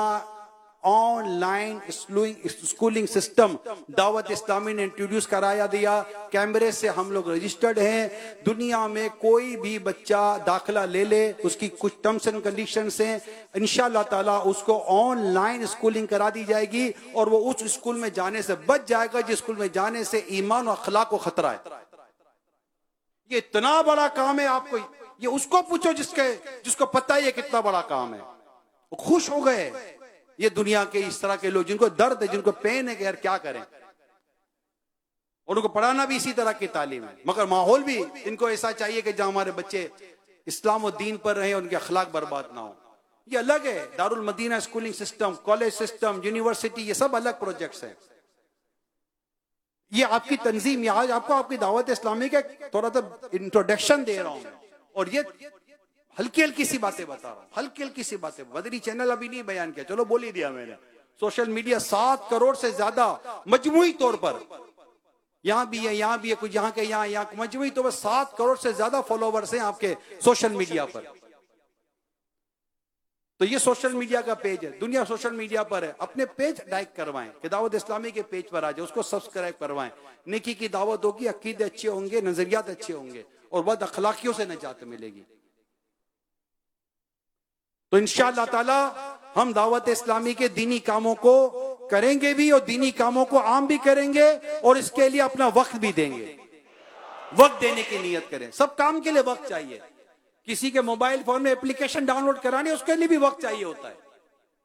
online schooling system Dawat Islami ने इंट्रोड्यूस कराया दिया। कैमरे से हम लोग रजिस्टर्ड हैं। दुनिया में कोई भी बच्चा दाखिला ले ले, उसकी कुछ टर्म्स एंड कंडीशंस हैं, इंशाअल्लाह ताला उसको ऑनलाइन स्कूलिंग करा दी जाएगी और वो उस स्कूल में जाने से बच जाएगा जिस स्कूल में जाने से ईमान और अखलाक को खतरा है। ये इतना बड़ा काम है, आपको ये उसको पूछो जिसको पता है ये कितना बड़ा काम है। वो खुश हो गए ये दुनिया के इस तरह के लोग जिनको दर्द है, जिनको पेन है कि यार क्या करें। और उनको पढ़ाना भी इसी तरह की तालीम है, मगर माहौल भी इनको ऐसा चाहिए कि जहां हमारे बच्चे इस्लाम और दीन पर रहे, उनके अखलाक बर्बाद ना हो। ये अलग है, Darul Madina schooling system, college system, university, ये सब अलग प्रोजेक्ट्स हैं। ये आपकी तंजीम, ये आज आपको आपकी दावत इस्लामी का थोड़ा सा इंट्रोडक्शन दे रहा हूं मैं, और ये हल्की हल्की सी बातें बता रहा हूं, हल्की हल्की सी बातें। बदरी चैनल अभी नहीं बयान किया, चलो बोल ही दिया मैंने। सोशल मीडिया 7 करोड़ से ज्यादा मजमूई तौर पर, यहां भी है, यहां भी है, कुछ यहां के यहां मजमूई तौर पर 7 करोड़ से ज्यादा फॉलोवर्स हैं आपके सोशल मीडिया पर। तो ये सोशल मीडिया का पेज है, दुनिया सोशल मीडिया पर है। अपने पेज लाइक करवाएं कि दावत इस्लामी के पेज पर आ जाए, उसको सब्सक्राइब करवाएं। नेकी की दावत होगी, अकीदे अच्छे होंगे, नजरियात अच्छे होंगे और बद अखलाकियों से निजात मिलेगी। तो इंशाअल्लाह ताला हम दावत इस्लामी के दीनी कामों को करेंगे भी और दीनी कामों को आम भी करेंगे और इसके लिए अपना वक्त भी देंगे। वक्त देने की नियत करें। सब काम के लिए वक्त चाहिए। किसी के मोबाइल फोन में एप्लीकेशन डाउनलोड करानी है, उसके लिए भी वक्त चाहिए होता है।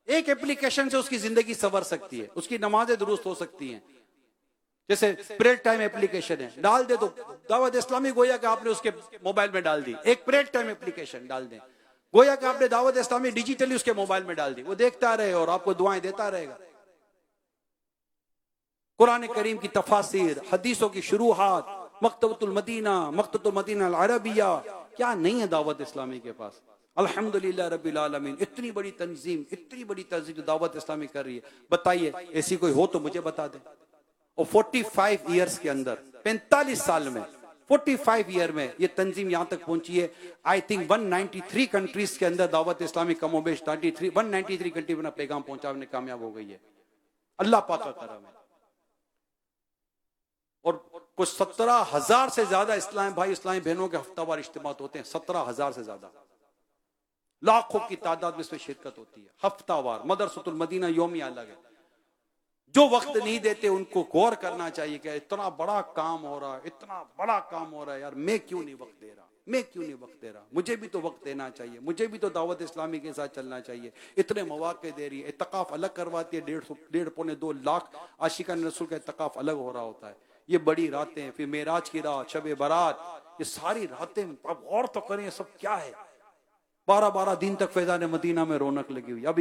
एक एप्लीकेशन से उसकी जिंदगी संवर सकती है, उसकी नमाजें दुरुस्त हो सकती हैं। जैसे प्रेयर टाइम एप्लीकेशन है, डाल दे तो दावत इस्लामी गोया कि आपने उसके मोबाइल में डाल दी। एक प्रेयर टाइम एप्लीकेशन डाल दें, गोया कि आपने दावत इस्लामी डिजिटली उसके मोबाइल में डाल दी। वो देखता रहे और आपको दुआएं देता रहेगा। कुरान करीम की तफासिर, हदीसों की शुरूआत, मकतबतुल मदीना, मकतबतुल मदीना अल अरबिया, क्या नहीं है दावत इस्लामी के पास। अल्हम्दुलिल्लाह रब्बिल आलमीन। इतनी बड़ी तंजीम दावत इस्लामी कर रही है। बताइए ऐसी कोई हो तो मुझे बता दे। और 45 ईयर्स के अंदर, 45 साल में, 45 ईयर में ये तंजीम यहां तक पहुंची है। आई थिंक 193 कंट्रीज के अंदर दावत इस्लामी कमोबेश 193 कंट्री में पैगाम पहुंचाने में कामयाब हो गई है। अल्लाह पाक का करम है। और कुछ 17,000 से ज्यादा इस्लाम भाई, इस्लामी बहनों के हफ्तावार इज्तिमात होते हैं। 17,000 से ज्यादा, लाखों की तादाद में इसमें शिरकत होती है हफ्तावार। मदरसतुल मदीना योमी अलग है। जो वक्त नहीं देते उनको गौर करना चाहिए कि इतना बड़ा काम हो रहा है, इतना बड़ा काम हो रहा है, यार मैं क्यों नहीं वक्त दे रहा, मैं क्यों नहीं वक्त दे रहा। मुझे भी तो वक्त देना चाहिए, मुझे भी तो दावत इस्लामी के साथ चलना चाहिए। इतने मौके दे रही है, इत्तकाफ अलग करवाती है। 1.5-1.25 लाख आशिकान रसूल का इत्तकाफ अलग हो रहा होता है। ये बड़ी रातें, फिर मेराज की रात, शब बारात, ये सारी रातें। अब और तो करें ये सब क्या है। 12-12 दिन तक फैजान मदीना में रौनक लगी हुई। अब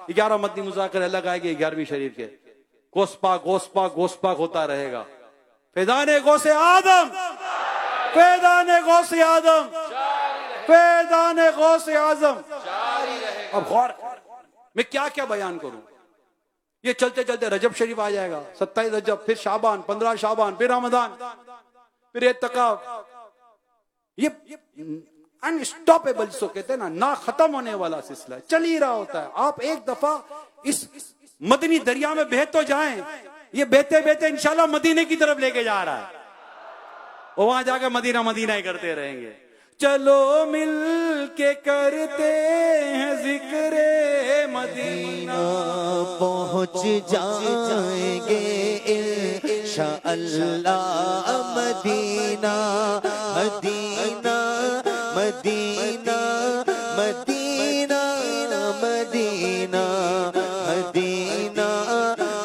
11 मदनी मुज़ाकिरे अलग आएंगे 11वीं शरीफ के। गोस्पाक होता रहेगा। फैजाने गौसे आदम, फैजाने गौसे आदम, फैजाने गौसे आजम। अब गौर मैं क्या क्या बयान करूं। ये चलते चलते रजब शरीफ आ जाएगा, 27 रजब, फिर शाबान, 15 शाबान, फिर रमजान, फिर इत्तिकाफ। ये अनस्टॉपेबल जिसको कहते हैं ना खत्म होने वाला सिलसिला चल ही रहा होता है। आप एक दफा इस मदनी दरिया में बह तो जाएं, ये बहते बहते इंशाल्लाह मदीने की तरफ लेके जा रहा है। वो वहां जाकर मदीना मदीना ही करते रहेंगे। चलो मिल के करते हैं जिक्रे मदीना, पहुंच जाएंगे इंशाअल्लाह मदीना, मदीना, मदीना, मदीना, मदीना, मदीना,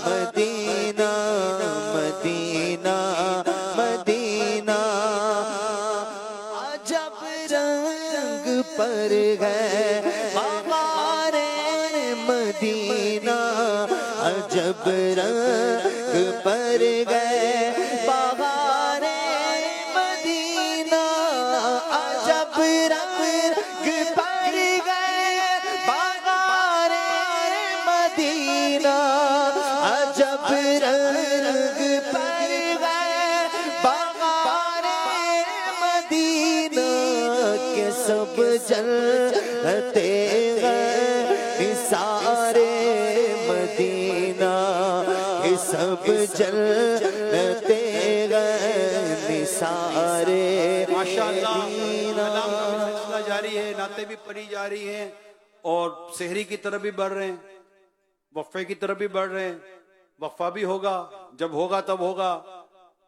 मदीना, मदीना, मदीना। अजब रंग पर है बहारे मदीना, अजब रंग पर गए बहारे मदीना, अजब रंग पर गए बहारे मदीना, अजब रंग पर जलते गए निसारे मदीना, ये सब जलते गए निसारे माशाअल्लाह मदीना। सिलसिला जारी है, नाते भी पढ़ी जा रही हैं और सेहरी की तरफ भी बढ़ रहे हैं, वक्फे की तरफ भी बढ़ रहे हैं। वक्फा भी होगा, जब होगा तब होगा,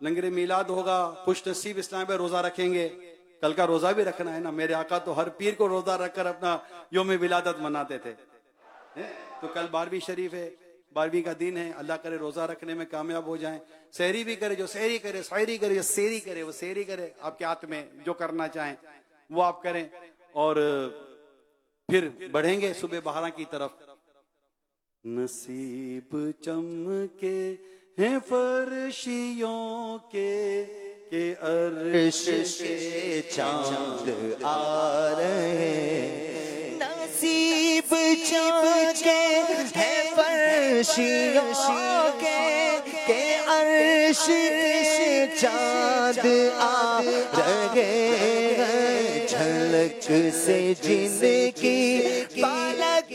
लंगरे मिलाद होगा, खुश नसीब इस्लाम में रोजा रखेंगे। कल का रोजा भी रखना है ना, मेरे आका तो हर पीर को रोजा रखकर अपना योम विलादत मनाते थे। तो कल 12वीं शरीफ है, 12वीं का दिन है, अल्लाह करे रोजा रखने में कामयाब हो जाएं। सहरी भी करे, जो सहरी करे, शायरी करे, जो सेरी करे वो सेरी करे, आपके हाथ में जो करना चाहें वो आप करें और फिर बढ़ेंगे सुबह बहारा की तरफ। नसीब चमके हैं फर्शियों के अर्श के चांद आ रहे, नसीब चमके है फर्शियों के अर्श के चांद आ रहे हैं, झलक से जिंदगी पलक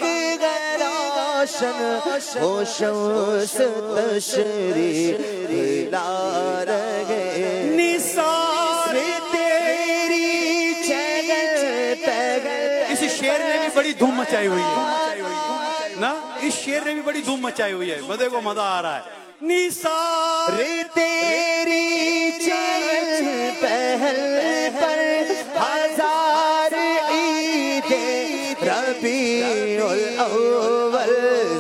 रोशन हो शम्स तशरीफ ला रहे, निसार तेरी चलत। इस शेर ने भी बड़ी धूम मचाई हुई है ना, इस शेर ने भी बड़ी धूम मचाई हुई है, मजे को मजा आ रहा है। निसार तेरी चल पहल पर हजार ईदे रबीउल अव्वल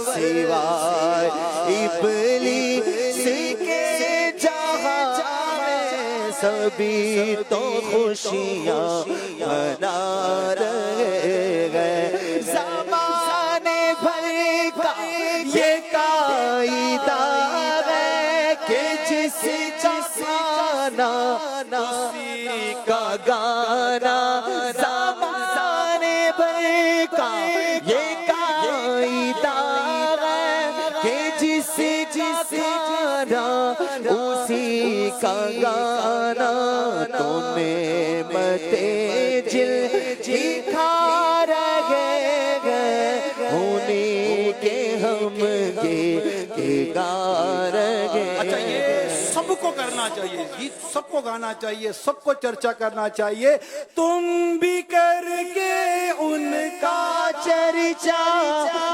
सिवाय इब्लीस के जहां में सभी तो खुशियां मना रहे गए। ज़माने भर का ये कायदा है कि जिसका गाना उसी का गाना, ज़माने भर का ये कायदा है कि जिसका गाना उसी का गाना, तूने मते जिल दिखा रहे गए उन्हीं के हम के गा रहे। अच्छा, ये सबको करना चाहिए, गीत सबको गाना चाहिए, सबको चर्चा करना चाहिए। तुम भी करके उनका चर्चा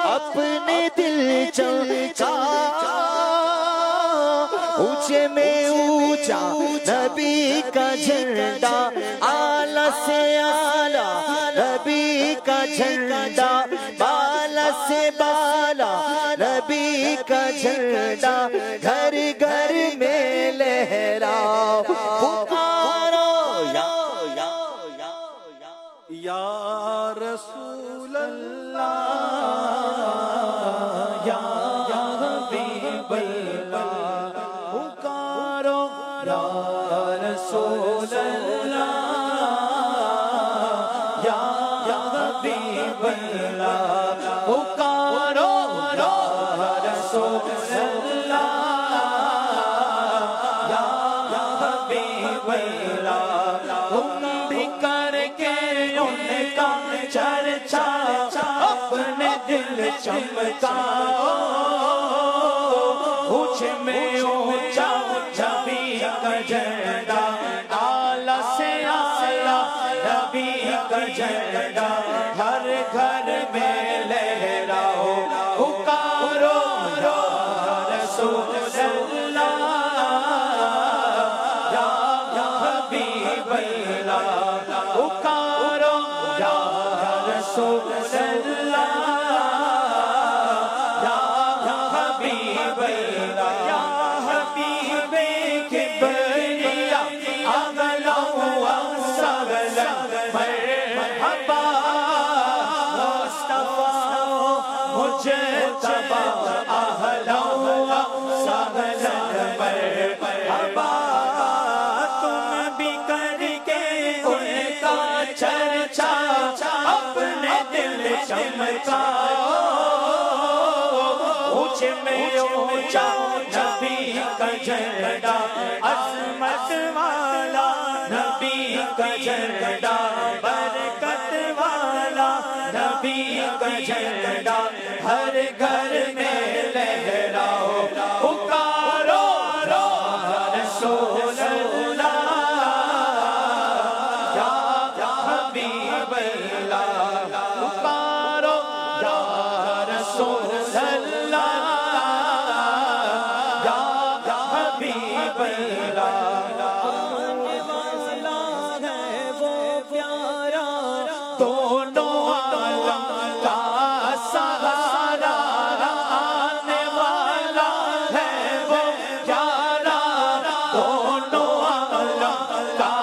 अपने दिल चमका, ऊंचे में ऊंचा नबी का झंडा, आला से आला नबी का झंडा, बाला से बाला नबी का झंडा, घर घर में लहराओ पुकारो या या रसूल अल्लाह, या हबीबल्लाह, पुकारो या रसूल अल्लाह, या हबीबल्लाह, पुकारो या रसूल अल्लाह, या हबीबल्लाह। तुम भी करके उनका चर्चा अपने दिल चमकाओ, ऊंचे में ऊंचा नबी का झंडा, आला से आला नबी का झंडा, हर घर में लहराओ पुकारो या रसूल अल्लाह, या हबीबल्लाह, पुकारो या रसूल अल्लाह, या हबीबल्लाह, या हबीबे किबरिया अगला हुआ सगला मरहबा, मुस्तफा मुजतबा अहला हुआ सगला मरहबा। तुम भी करके उनका चर्चा अपने दिल चमकाओ, ऊंचे में ऊंचा नबी का झंडा, अज़मत वाला नबी का झंडा, बरकत का झंडा हर घर में लहराओ, पुकारो या रसूल अल्लाह, या हबीब अल्लाह, पुकारो या रसूल अल्लाह, या हबीब अल्लाह। आने वाला है वो प्यारा, दोनों आलम का सहारा, आने वाला है वो प्यारा, दोनों आलम का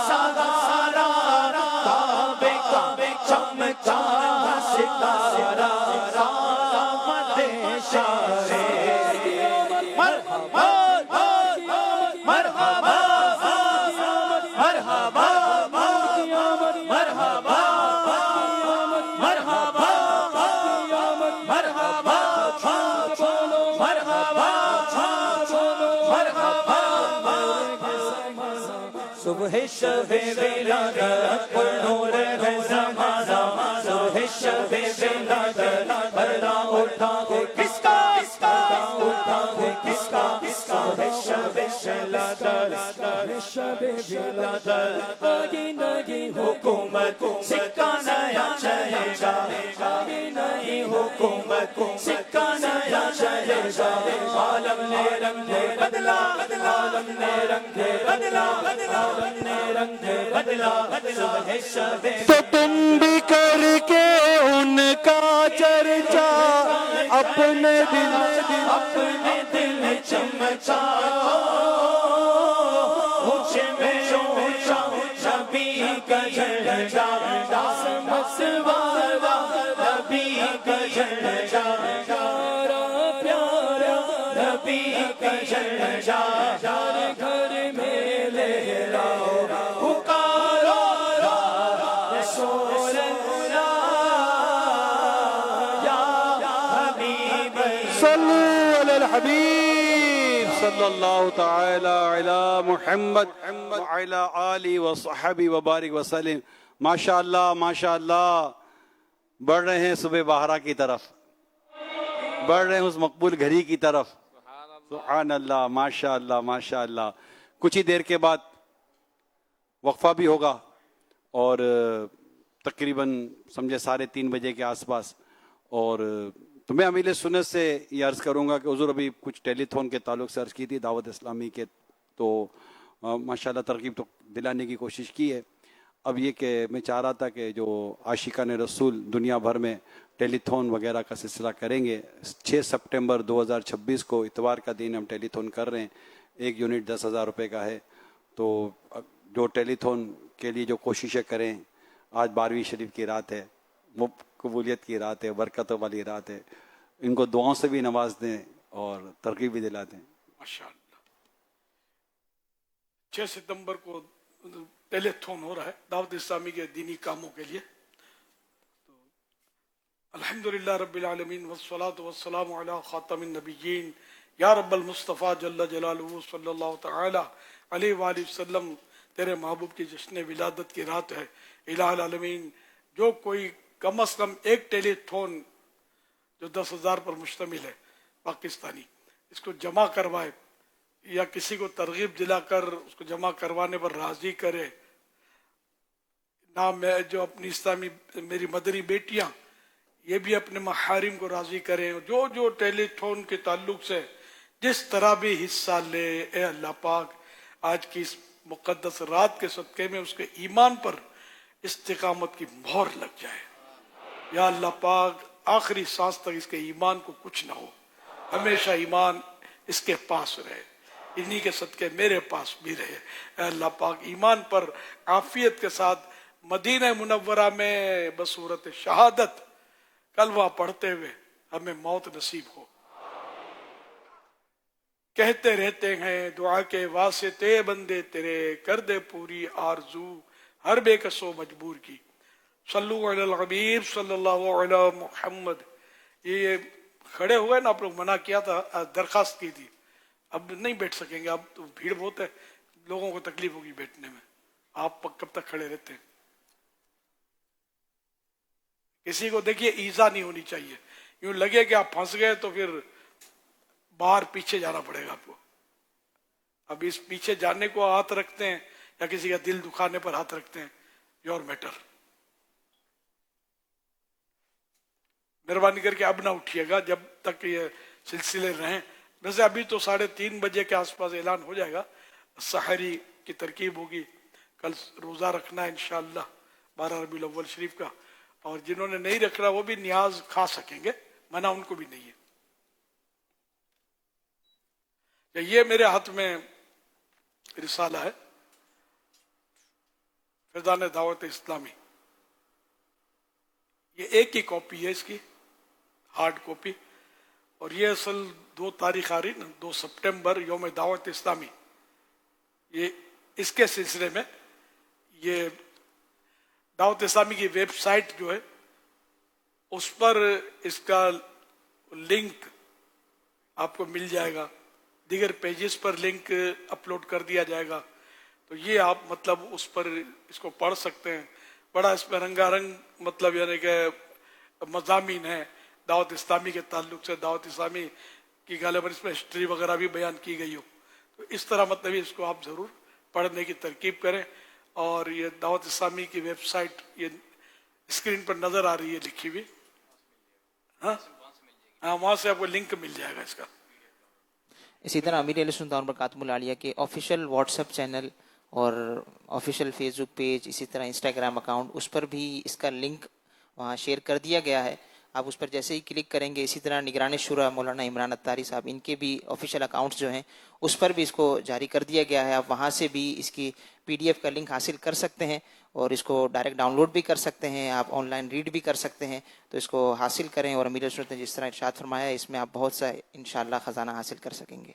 सहारा, काबे का चमका सितारा, रामते शाहे मरहबा मरहबा मरहबा मरहबा मरहबा मरहबा मरहबा सुबह शबे विलादत पर नूर है ज़माना, सुबह शबे विलादत पर्दा उठा के किसका उठा के किसका सुबह शबे विलादत शबे विलादत आगे नहीं हुकूमत सिक्का नया चलेगा, आगे नहीं हुकूमत सिक्का नया चलेगा, आलम ने रंग बदला, आलम ने रंग बदला, आलम ने रंग बदला, सुबह शबे तो तुम भी करके उनका चर्चा अपने दिल चमचाओ, ऊंचे में ऊंचा नबी का झंडा, समसवारा नबी का झंडा, प्यारा नबी का झंडा, घर में लहराओ, पुकारो रसूल अल्लाह, या हबीब सल्लु अलल हबीब सल्लल्लाहु तआला अला मुहम्मद व अला आलि व सहबी व बारिक व सल्लिम। माशाअल्लाह माशाअल्लाह, बढ़ रहे हैं सुबह बहरा की तरफ, बढ़ रहे हैं उस मकबूल घड़ी की तरफ। सुभान अल्लाह माशाअल्लाह माशाअल्लाह। कुछ ही देर के बाद वक्फा भी होगा और तकरीबन समझे 3:30 बजे के आसपास। और तो मैं अमील सुन्नत से ये अर्ज़ करूँगा कि हुज़ूर अभी कुछ टेलीथॉन के ताल्लुक से अर्ज़ की थी दावत इस्लामी के, तो माशाल्लाह तरकीब तो दिलाने की कोशिश की है। अब ये कि मैं चाह रहा था कि जो आशिकान रसूल दुनिया भर में टेलीथॉन वगैरह का सिलसिला करेंगे, 6 सितंबर 2026 को इतवार का दिन हम टेलीथॉन कर रहे हैं। एक यूनिट 10,000 रुपये का है। तो जो टेलीथॉन के लिए जो कोशिशें करें, आज 12वीं शरीफ की रात है, वो कबूलियत की रात है, बरकतों वाली रात है, इनको दुआओं से भी नवाज दें और तरकीब भी दिला दें। माशाअल्लाह। 6 सितंबर को टेलीथॉन हो रहा है दावत इस्लामी के दीनी कामों के लिए। तो अल्हम्दुलिल्लाह रब्बिल आलमीन वस्सलातु वस्सलामु अला खातमिन नबिय्यीन या रब्बल मुस्तफ़ा जल्ल जलालुहु सल्लल्लाहु तआला अलैहि वसल्लम। तेरे महबूब की जश्न विलादत की रात है। इलाहुल आलमीन, जो कोई कम अज कम एक टेलीथॉन जो 10,000 पर मुश्तमिल है पाकिस्तानी, इसको जमा करवाए या किसी को तरगीब दिलाकर उसको जमा करवाने पर राजी करे ना। मैं जो अपनी इस्लामी मेरी मदरी बेटियां, ये भी अपने महारिम को राजी करें। जो टेलीथॉन के ताल्लुक से जिस तरह भी हिस्सा ले, ए अल्लाह पाक आज की इस मुकद्दस रात के सदक़े में उसके ईमान पर इस्तिकामत की मोहर लग जाए। या अल्लाह पाक आखिरी सांस तक इसके ईमान को कुछ ना हो, हमेशा ईमान इसके पास रहे, इन्हीं के सदके मेरे पास भी रहे। अल्लाह पाक ईमान पर आफियत के साथ मदीना मुनव्वरा में बसूरत शहादत कलवा पढ़ते हुए हमें मौत नसीब हो। कहते रहते हैं दुआ के वास्ते बंदे तेरे, कर दे पूरी आरजू हर बेकसो मजबूर की। सल्लु अलल हबीब सल्लल्लाहु अलैहि मुहम्मद। ये खड़े हुए ना, आप लोग मना किया था, दरखास्त की थी, अब नहीं बैठ सकेंगे, अब तो भीड़ बहुत है, लोगों को तकलीफ होगी बैठने में। आप कब तक खड़े रहते हैं? किसी को देखिए ईजा नहीं होनी चाहिए, यूं लगे कि आप फंस गए तो फिर बाहर पीछे जाना पड़ेगा आपको। अब इस पीछे जाने को हाथ रखते हैं या किसी का दिल दुखाने पर हाथ रखते हैं, योर मैटर। मेहरबानी करके अब ना उठिएगा जब तक ये सिलसिले रहें। वैसे अभी तो 3:30 बजे के आसपास ऐलान हो जाएगा, सहरी की तरकीब होगी, कल रोजा रखना है इंशाअल्लाह 12 रबीउल अव्वल शरीफ का, और जिन्होंने नहीं रखना वो भी नियाज खा सकेंगे, मना उनको भी नहीं है। ये मेरे हाथ में रिसाला है फैजान दावत इस्लामी, ये एक ही कॉपी है इसकी, हार्ड कॉपी, और ये असल 2 तारीख आ रही ना, 2 सितंबर यौम दावत इस्लामी, ये इसके सिलसिले में ये दावत इस्लामी की वेबसाइट जो है उस पर इसका लिंक आपको मिल जाएगा, दीगर पेजेस पर लिंक अपलोड कर दिया जाएगा, तो ये आप मतलब उस पर इसको पढ़ सकते हैं। बड़ा इसमें रंगारंग मतलब यानी कि मज़ामीन है दावत इस्लामी के ताल्लुक से, दावत इस्लामी की गालिबन इसमें हिस्ट्री वगैरह भी बयान की गई हो, तो इस तरह मतलब इसको आप ज़रूर पढ़ने की तरकीब करें। और ये दावत इस्लामी की वेबसाइट ये स्क्रीन पर नज़र आ रही है लिखी हुई, हाँ हाँ, वहाँ से आपको लिंक मिल जाएगा इसका। इसी तरह अमीर अहले सुन्नत और बरकातुहुल आलिया के ऑफिशियल व्हाट्सएप चैनल और ऑफिशियल फेसबुक पेज, इसी तरह इंस्टाग्राम अकाउंट, उस पर भी इसका लिंक वहाँ शेयर कर दिया गया है। आप उस पर जैसे ही क्लिक करेंगे, इसी तरह निगरान शुरा मौलाना इमरान अत्तारी साहब, इनके भी ऑफिशियल अकाउंट्स जो हैं उस पर भी इसको जारी कर दिया गया है। आप वहाँ से भी इसकी PDF का लिंक हासिल कर सकते हैं और इसको डायरेक्ट डाउनलोड भी कर सकते हैं, आप ऑनलाइन रीड भी कर सकते हैं। तो इसको हासिल करें और अमीर सुन्नत ने जिस तरह इरशाद फरमाया है, इसमें आप बहुत सा इंशाअल्लाह खजाना हासिल कर सकेंगे।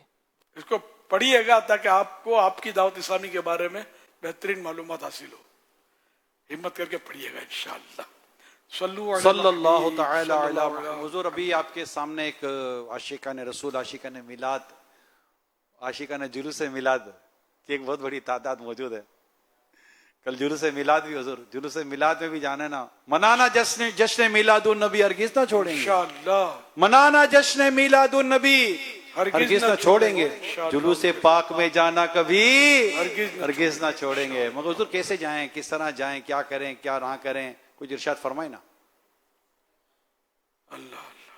इसको पढ़िएगा ताकि आपको आपकी दावत इस्लामी के बारे में बेहतरीन मालूमात हासिल हो। हिम्मत करके पढ़िएगा इंशाअल्लाह। सल्लल्लाहु तआला अला हुजूर। अभी आपके सामने एक आशिकाने रसूल, आशिकाने मिलाद, आशिकाने जुलूस मिलाद की एक बहुत बड़ी तादाद मौजूद है। कल जुलूस मिलाद भी हुजूर, जुलूस मिलाद में भी जाना है ना, मनाना जश्न मिलादुन नबी हरगिज़ ना छोड़ेंगे इंशाअल्लाह, मनाना जश्न मिलादुन नबी हरगिज़ ना छोड़ेंगे, जुलूस पाक में जाना कभी हरगिज़ ना छोड़ेंगे। मगर हुजूर कैसे जाएं, किस तरह जाएं, क्या करें, क्या ना करें, कुछ इरशाद फरमाए ना। अल्लाह अल्लाह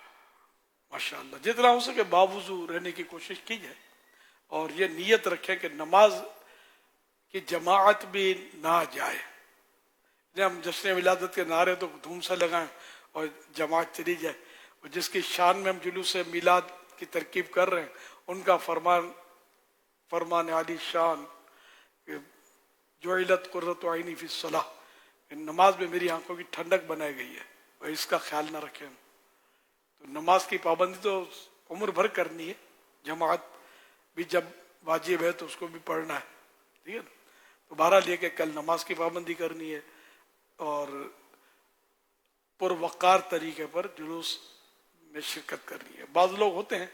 माशाअल्लाह, जितना हो सके बावजू रहने की कोशिश कीजिए और ये नियत रखें कि नमाज की जमाअत भी ना जाए। जब हम जश्न विलादत के नारे तो धूम से लगाएं और जमाअत चली जाए, और जिसकी शान में हम जुलूस मिलाद की तरकीब कर रहे हैं उनका फरमान आली शान जुइलत कुर्रतु ऐनी फी सलाह, नमाज में मेरी आंखों की ठंडक बनाई गई है, और इसका ख्याल ना रखें हम। तो नमाज की पाबंदी तो उम्र भर करनी है, जमाअत भी जब वाजिब है तो उसको भी पढ़ना है, ठीक है ना। तो 12 लेके कल नमाज की पाबंदी करनी है और पुरवकार तरीके पर जुलूस में शिरकत करनी है। बाज़ लोग होते हैं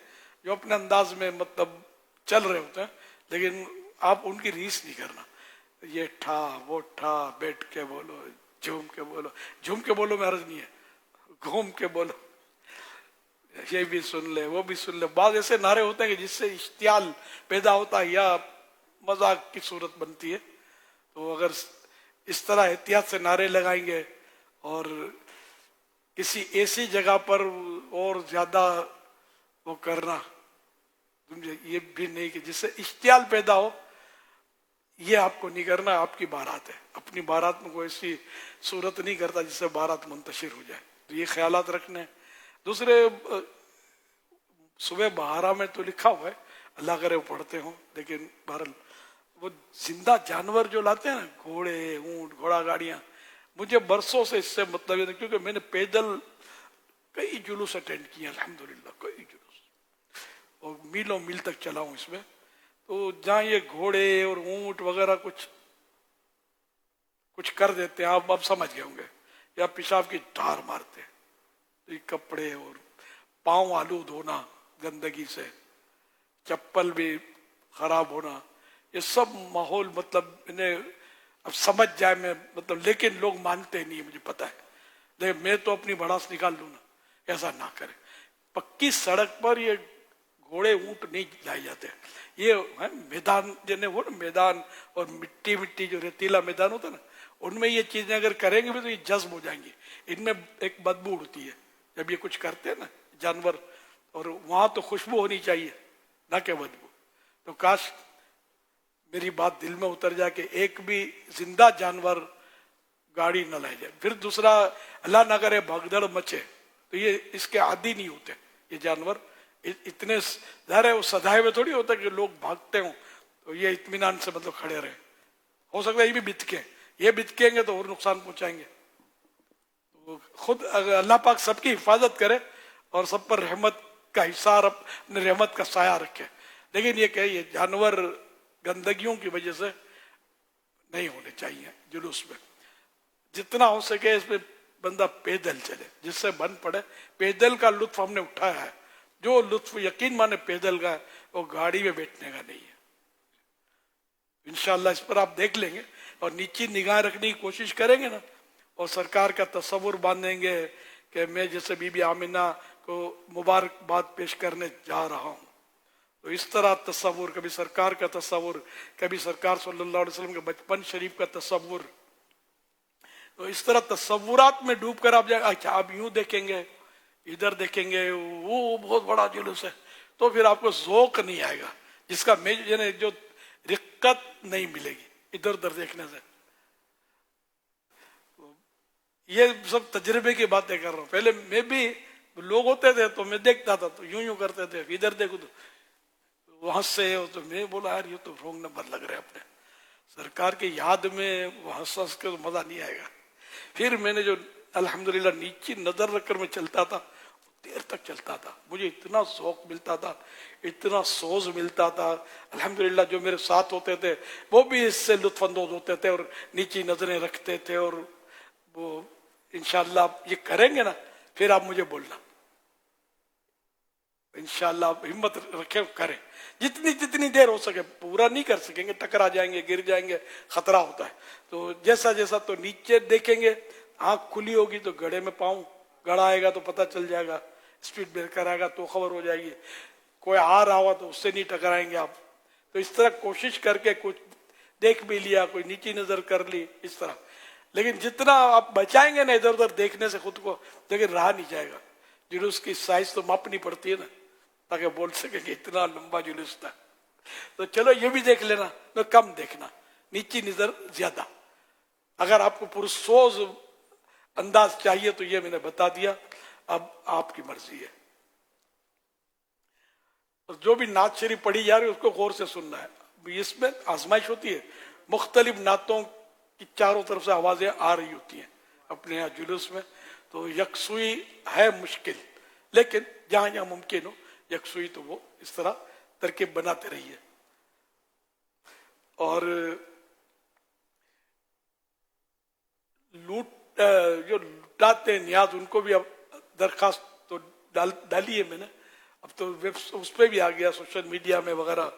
जो अपने अंदाज में मतलब चल रहे होते हैं, लेकिन आप उनकी रीस नहीं करना। ये ठा वो ठा, बैठ के बोलो, झूम के बोलो, झूम के बोलो में अर्ज नहीं है, घूम के बोलो, ये भी सुन ले वो भी सुन ले। बाद ऐसे नारे होते हैं कि जिससे इश्तियाल पैदा होता है या मजाक की सूरत बनती है। तो अगर इस तरह एहतियात से नारे लगाएंगे और किसी ऐसी जगह पर और ज्यादा वो करना, ये भी नहीं कि जिससे इश्तियाल पैदा हो, ये आपको नहीं करना। आपकी बारात है, अपनी बारात में कोई ऐसी सूरत नहीं करता जिससे बारात मुंतशिर हो जाए। तो ये ख्यालात रखने। दूसरे सुबह बहारा में तो लिखा हुआ है, अल्लाह करे वो पढ़ते हो, लेकिन बहरहाल वो जिंदा जानवर जो लाते हैं ना, घोड़े ऊंट घोड़ा गाड़ियां, मुझे बरसों से इससे मतलब है, क्योंकि मैंने पैदल कई जुलूस अटेंड किए अल्हम्दुलिल्लाह, कई जुलूस, और मीलों मील तक चला हूं इसमें। तो जहाँ ये घोड़े और ऊंट वगैरह कुछ कर देते हैं, आप समझ गए होंगे, या पेशाब की धार मारते हैं, तो ये कपड़े और पांव आलूद होना गंदगी से, चप्पल भी खराब होना, ये सब माहौल मतलब इन्हें अब समझ जाए मैं मतलब, लेकिन लोग मानते नहीं, मुझे पता है। देख मैं तो अपनी भड़ास निकाल लूँ ना, ऐसा ना करे। पक्की सड़क पर ये घोड़े ऊंट नहीं लाए जाते, ये है मैदान जने वो ना मैदान और मिट्टी मिट्टी जो रेतीला मैदान होता है ना, उनमें ये चीजें अगर करेंगे भी तो ये जज्ब हो जाएंगी। इनमें एक बदबू उड़ती है जब ये कुछ करते हैं ना जानवर, और वहां तो खुशबू होनी चाहिए ना कि बदबू। तो काश मेरी बात दिल में उतर जाए कि एक भी जिंदा जानवर गाड़ी न लाए जाए। फिर दूसरा, अल्लाह ना करे भगदड़ मचे तो ये इसके आदी नहीं होते ये जानवर। इतने ज़ाहिर है वो सदाए हुए थोड़ी होता कि लोग भागते हों, तो ये इत्मीनान से मतलब खड़े रहे। हो सकता है ये भी बितके, ये बितकेंगे तो और नुकसान पहुंचाएंगे। तो खुद अल्लाह पाक सबकी हिफाजत करे और सब पर रहमत का हिसार, अपने रहमत का साया रखे। लेकिन ये कहे ये जानवर गंदगियों की वजह से नहीं होने चाहिए जुलूस में। जितना हो सके इसमें बंदा पैदल चले, जिससे बन पड़े। पैदल का लुत्फ हमने उठाया है, जो लुत्फ यकीन माने पैदल का है वो गाड़ी में बैठने का नहीं है। इंशाल्लाह इस पर आप देख लेंगे और नीची निगाह रखने की कोशिश करेंगे ना, और सरकार का तस्वुर बांधेंगे कि मैं जैसे बीबी आमिना को मुबारकबाद पेश करने जा रहा हूँ, तो इस तरह तस्वुर, कभी सरकार का तस्वुर, कभी सरकार सल्लल्लाहु अलैहि वसल्लम के बचपन शरीफ का तस्वुर, तो इस तरह तस्वुरात में डूब कर आप जाएगा। अच्छा आप यूं देखेंगे, इधर देखेंगे, वो बहुत बड़ा जुलूस है, तो फिर आपको ज़ौक़ नहीं आएगा, जिसका जो रिक्कत नहीं मिलेगी इधर उधर देखने से। ये सब तजर्बे की बातें कर रहा हूँ। पहले मैं भी, लोग होते थे तो मैं देखता था तो यूं यूं करते थे, इधर देखो तो वहां से हो, तो मैं बोला यार ये तो रॉन्ग नंबर लग रहा है अपने। सरकार की याद में वो हंस हंस के तो मजा नहीं आएगा। फिर मैंने जो अल्हम्दुलिल्लाह नीची नजर रखकर मैं चलता था, देर तक चलता था, मुझे इतना शौक मिलता था, इतना सोज मिलता था। अल्हम्दुलिल्लाह जो मेरे साथ होते थे वो भी इससे लुत्फानंदोज होते थे और नीची नजरें रखते थे। और वो इंशाअल्लाह ये करेंगे ना, फिर आप मुझे बोलना, इंशाअल्लाह हिम्मत रखे करें। जितनी जितनी देर हो सके, पूरा नहीं कर सकेंगे, टकरा जाएंगे, गिर जाएंगे, खतरा होता है। तो जैसा जैसा तो नीचे देखेंगे, आंख खुली होगी तो गड्ढे में पाऊं, गड़ा आएगा तो पता चल जाएगा, स्पीड ब्रेकर आएगा तो खबर हो जाएगी, कोई आ रहा हुआ तो उससे नहीं टकराएंगे आप। तो इस तरह कोशिश करके कुछ देख भी लिया, कोई नीची नजर कर ली, इस तरह। लेकिन जितना आप बचाएंगे ना इधर उधर देखने से खुद को, लेकिन रहा नहीं जाएगा। जुलूस की साइज तो मापनी पड़ती है ना, ताकि बोल सके कि इतना लंबा जुलूस था। तो चलो ये भी देख लेना, तो कम देखना, नीची नजर ज्यादा। अगर आपको पुरसोज अंदाज चाहिए तो ये मैंने बता दिया, अब आपकी मर्जी है। और जो भी नात शरीफ पढ़ी जा रही है उसको गौर से सुनना है। इसमें आजमाइश होती है, मुख्तलिफ नातों की चारों तरफ से आवाजें आ रही होती हैं अपने यहाँ जुलूस में। तो यकसुई है मुश्किल, लेकिन जहां जहां मुमकिन हो यकसुई तो वो इस तरह तरकीब बनाते रहिए। और जो लुटाते हैं नियाज, उनको भी अब दरखास्त तो डाली है मैंने। अब तो उस पर भी आ गया, सोशल मीडिया में वगैरह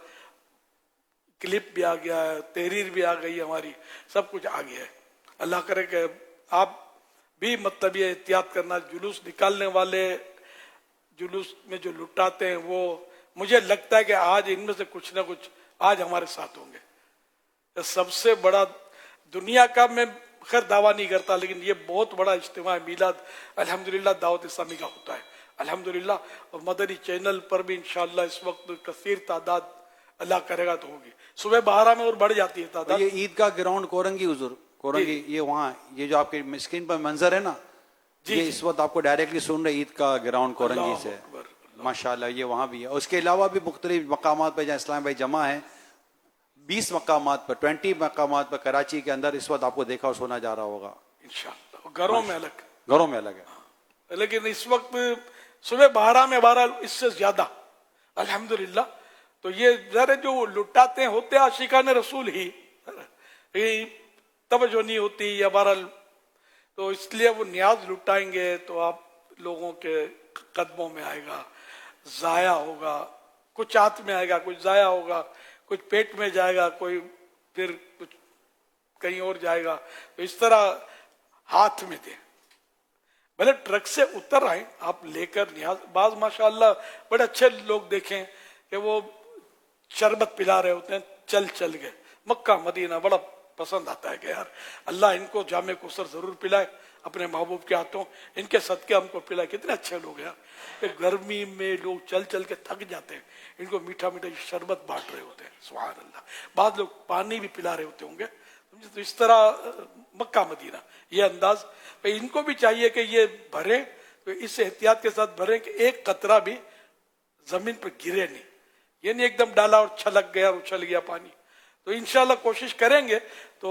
क्लिप भी आ गया है, तहरीर भी आ गई हमारी, सब कुछ आ गया है। अल्लाह करे कि आप भी मतलब ये एहतियात करना, जुलूस निकालने वाले, जुलूस में जो लुटाते हैं, वो मुझे लगता है कि आज इनमें से कुछ ना कुछ आज हमारे साथ होंगे। सबसे बड़ा दुनिया का, मैं खैर दावा नहीं करता, लेकिन ये बहुत बड़ा इज्तिमा मिलाद अल्हम्दुलिल्लाह दावत इस्लामी का होता है अल्हम्दुलिल्लाह। और मदनी चैनल पर भी इंशाअल्लाह इस वक्त कसीर तादाद अल्लाह करेगा तो होगी। सुबह 12 में और बढ़ जाती है तादाद। ये ईद का ग्राउंड कोरंगी हुजूर, कोरंगी ये वहाँ, ये जो आपके स्क्रीन पर मंजर है ना, ये इस वक्त आपको डायरेक्टली सुन रहे ईद का ग्राउंड कोरंगी से, माशाल्लाह। ये वहाँ भी है। उसके अलावा भी मुख्तलिफ मकामात पर जहाँ इस्लाम भाई जमा है, 20 मकामात पर, 20 मकामात पर कराची के अंदर इस वक्त आपको देखा और सुना जा रहा होगा इंशाअल्लाह। घरों में अलग, घरों में अलग है, लेकिन इस वक्त सुबह 12 में 12 इससे ज्यादा अल्हम्दुलिल्लाह। तो ये जरा जो लुटाते होते आशिकान रसूल ही, तवज्जो नहीं होती या बहरहाल, तो इसलिए वो न्याज लुटाएंगे तो आप लोगों के कदमों में आएगा, जाया होगा, कुछ हाथ में आएगा, कुछ जाया होगा, कुछ पेट में जाएगा, कोई फिर कुछ कहीं और जाएगा। तो इस तरह हाथ में दे, भले ट्रक से उतर आए आप लेकर नियाज। बाज माशाअल्लाह बड़े अच्छे लोग देखें कि वो शरबत पिला रहे होते हैं, चल चल के। मक्का मदीना बड़ा पसंद आता है कि यार अल्लाह इनको जामे कौसर जरूर पिलाए अपने महबूब के हाथों, इनके सदके हमको पिलाए। कितने अच्छे लोग हैं कि गर्मी में लोग चल चल के थक जाते हैं, इनको मीठा मीठा शरबत बांट रहे होते हैं, सुभान अल्लाह। बाद लोग पानी भी पिला रहे होते होंगे। तो इस तरह मक्का मदीना ये अंदाज, भाई इनको भी चाहिए कि ये भरे तो इस एहतियात के साथ भरे कि एक कतरा भी जमीन पर गिरे नहीं। ये नहीं एकदम डाला और छलक गया और उछल गया पानी। तो इंशाल्लाह कोशिश करेंगे तो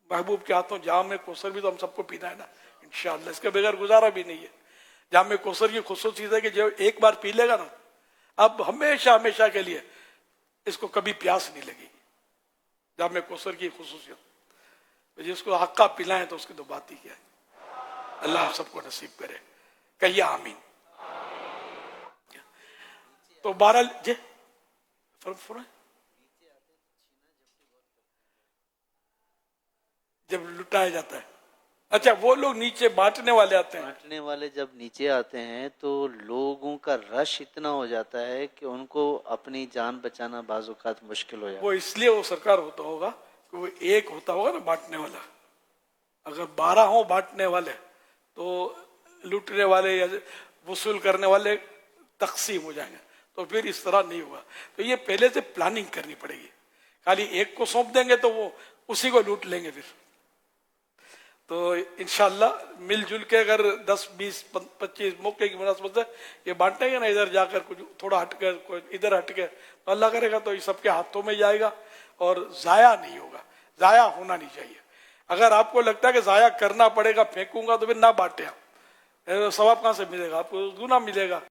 महबूब के हाथों जामे कौसर भी तो हम सबको पीना है ना इंशाल्लाह, इसके बगैर गुजारा भी नहीं है। जामे कौसर की खुसूसियत है कि जो एक बार पी लेगा ना, अब हमेशा हमेशा के लिए इसको कभी प्यास नहीं लगेगी। जामे कौसर की खुसूसियत, जिसको हक्का पिलाएं तो उसकी तो बात ही क्या है। अल्लाह हम सबको नसीब करे, कहिए आमीन। तो 12 जे फर्क जब लुटाया जाता है, अच्छा वो लोग नीचे बांटने वाले आते हैं। बांटने वाले जब नीचे आते हैं तो लोगों का रश इतना हो जाता है कि उनको अपनी जान बचाना बाज़-औक़ात मुश्किल हो जाता है। वो इसलिए वो सरकार होता होगा कि वो एक होता होगा ना बांटने वाला। अगर 12 हो बांटने वाले तो लूटने वाले या वसूल करने वाले तकसीम हो जाएंगे, तो फिर इस तरह नहीं होगा। तो ये पहले से प्लानिंग करनी पड़ेगी। खाली एक को सौंप देंगे तो वो उसी को लूट लेंगे फिर। तो इंशाल्लाह मिलजुल के अगर 10, 20, 25 मौके की मुनासबत से ये बांटेंगे ना, इधर जाकर कुछ थोड़ा हटकर कोई इधर हटके, तो अल्लाह करेगा तो ये सबके हाथों में जाएगा और जाया नहीं होगा। जाया होना नहीं चाहिए। अगर आपको लगता है कि जाया करना पड़ेगा, फेंकूंगा, तो फिर ना बांटे आप, सवाब कहाँ से मिलेगा आपको, गुना मिलेगा।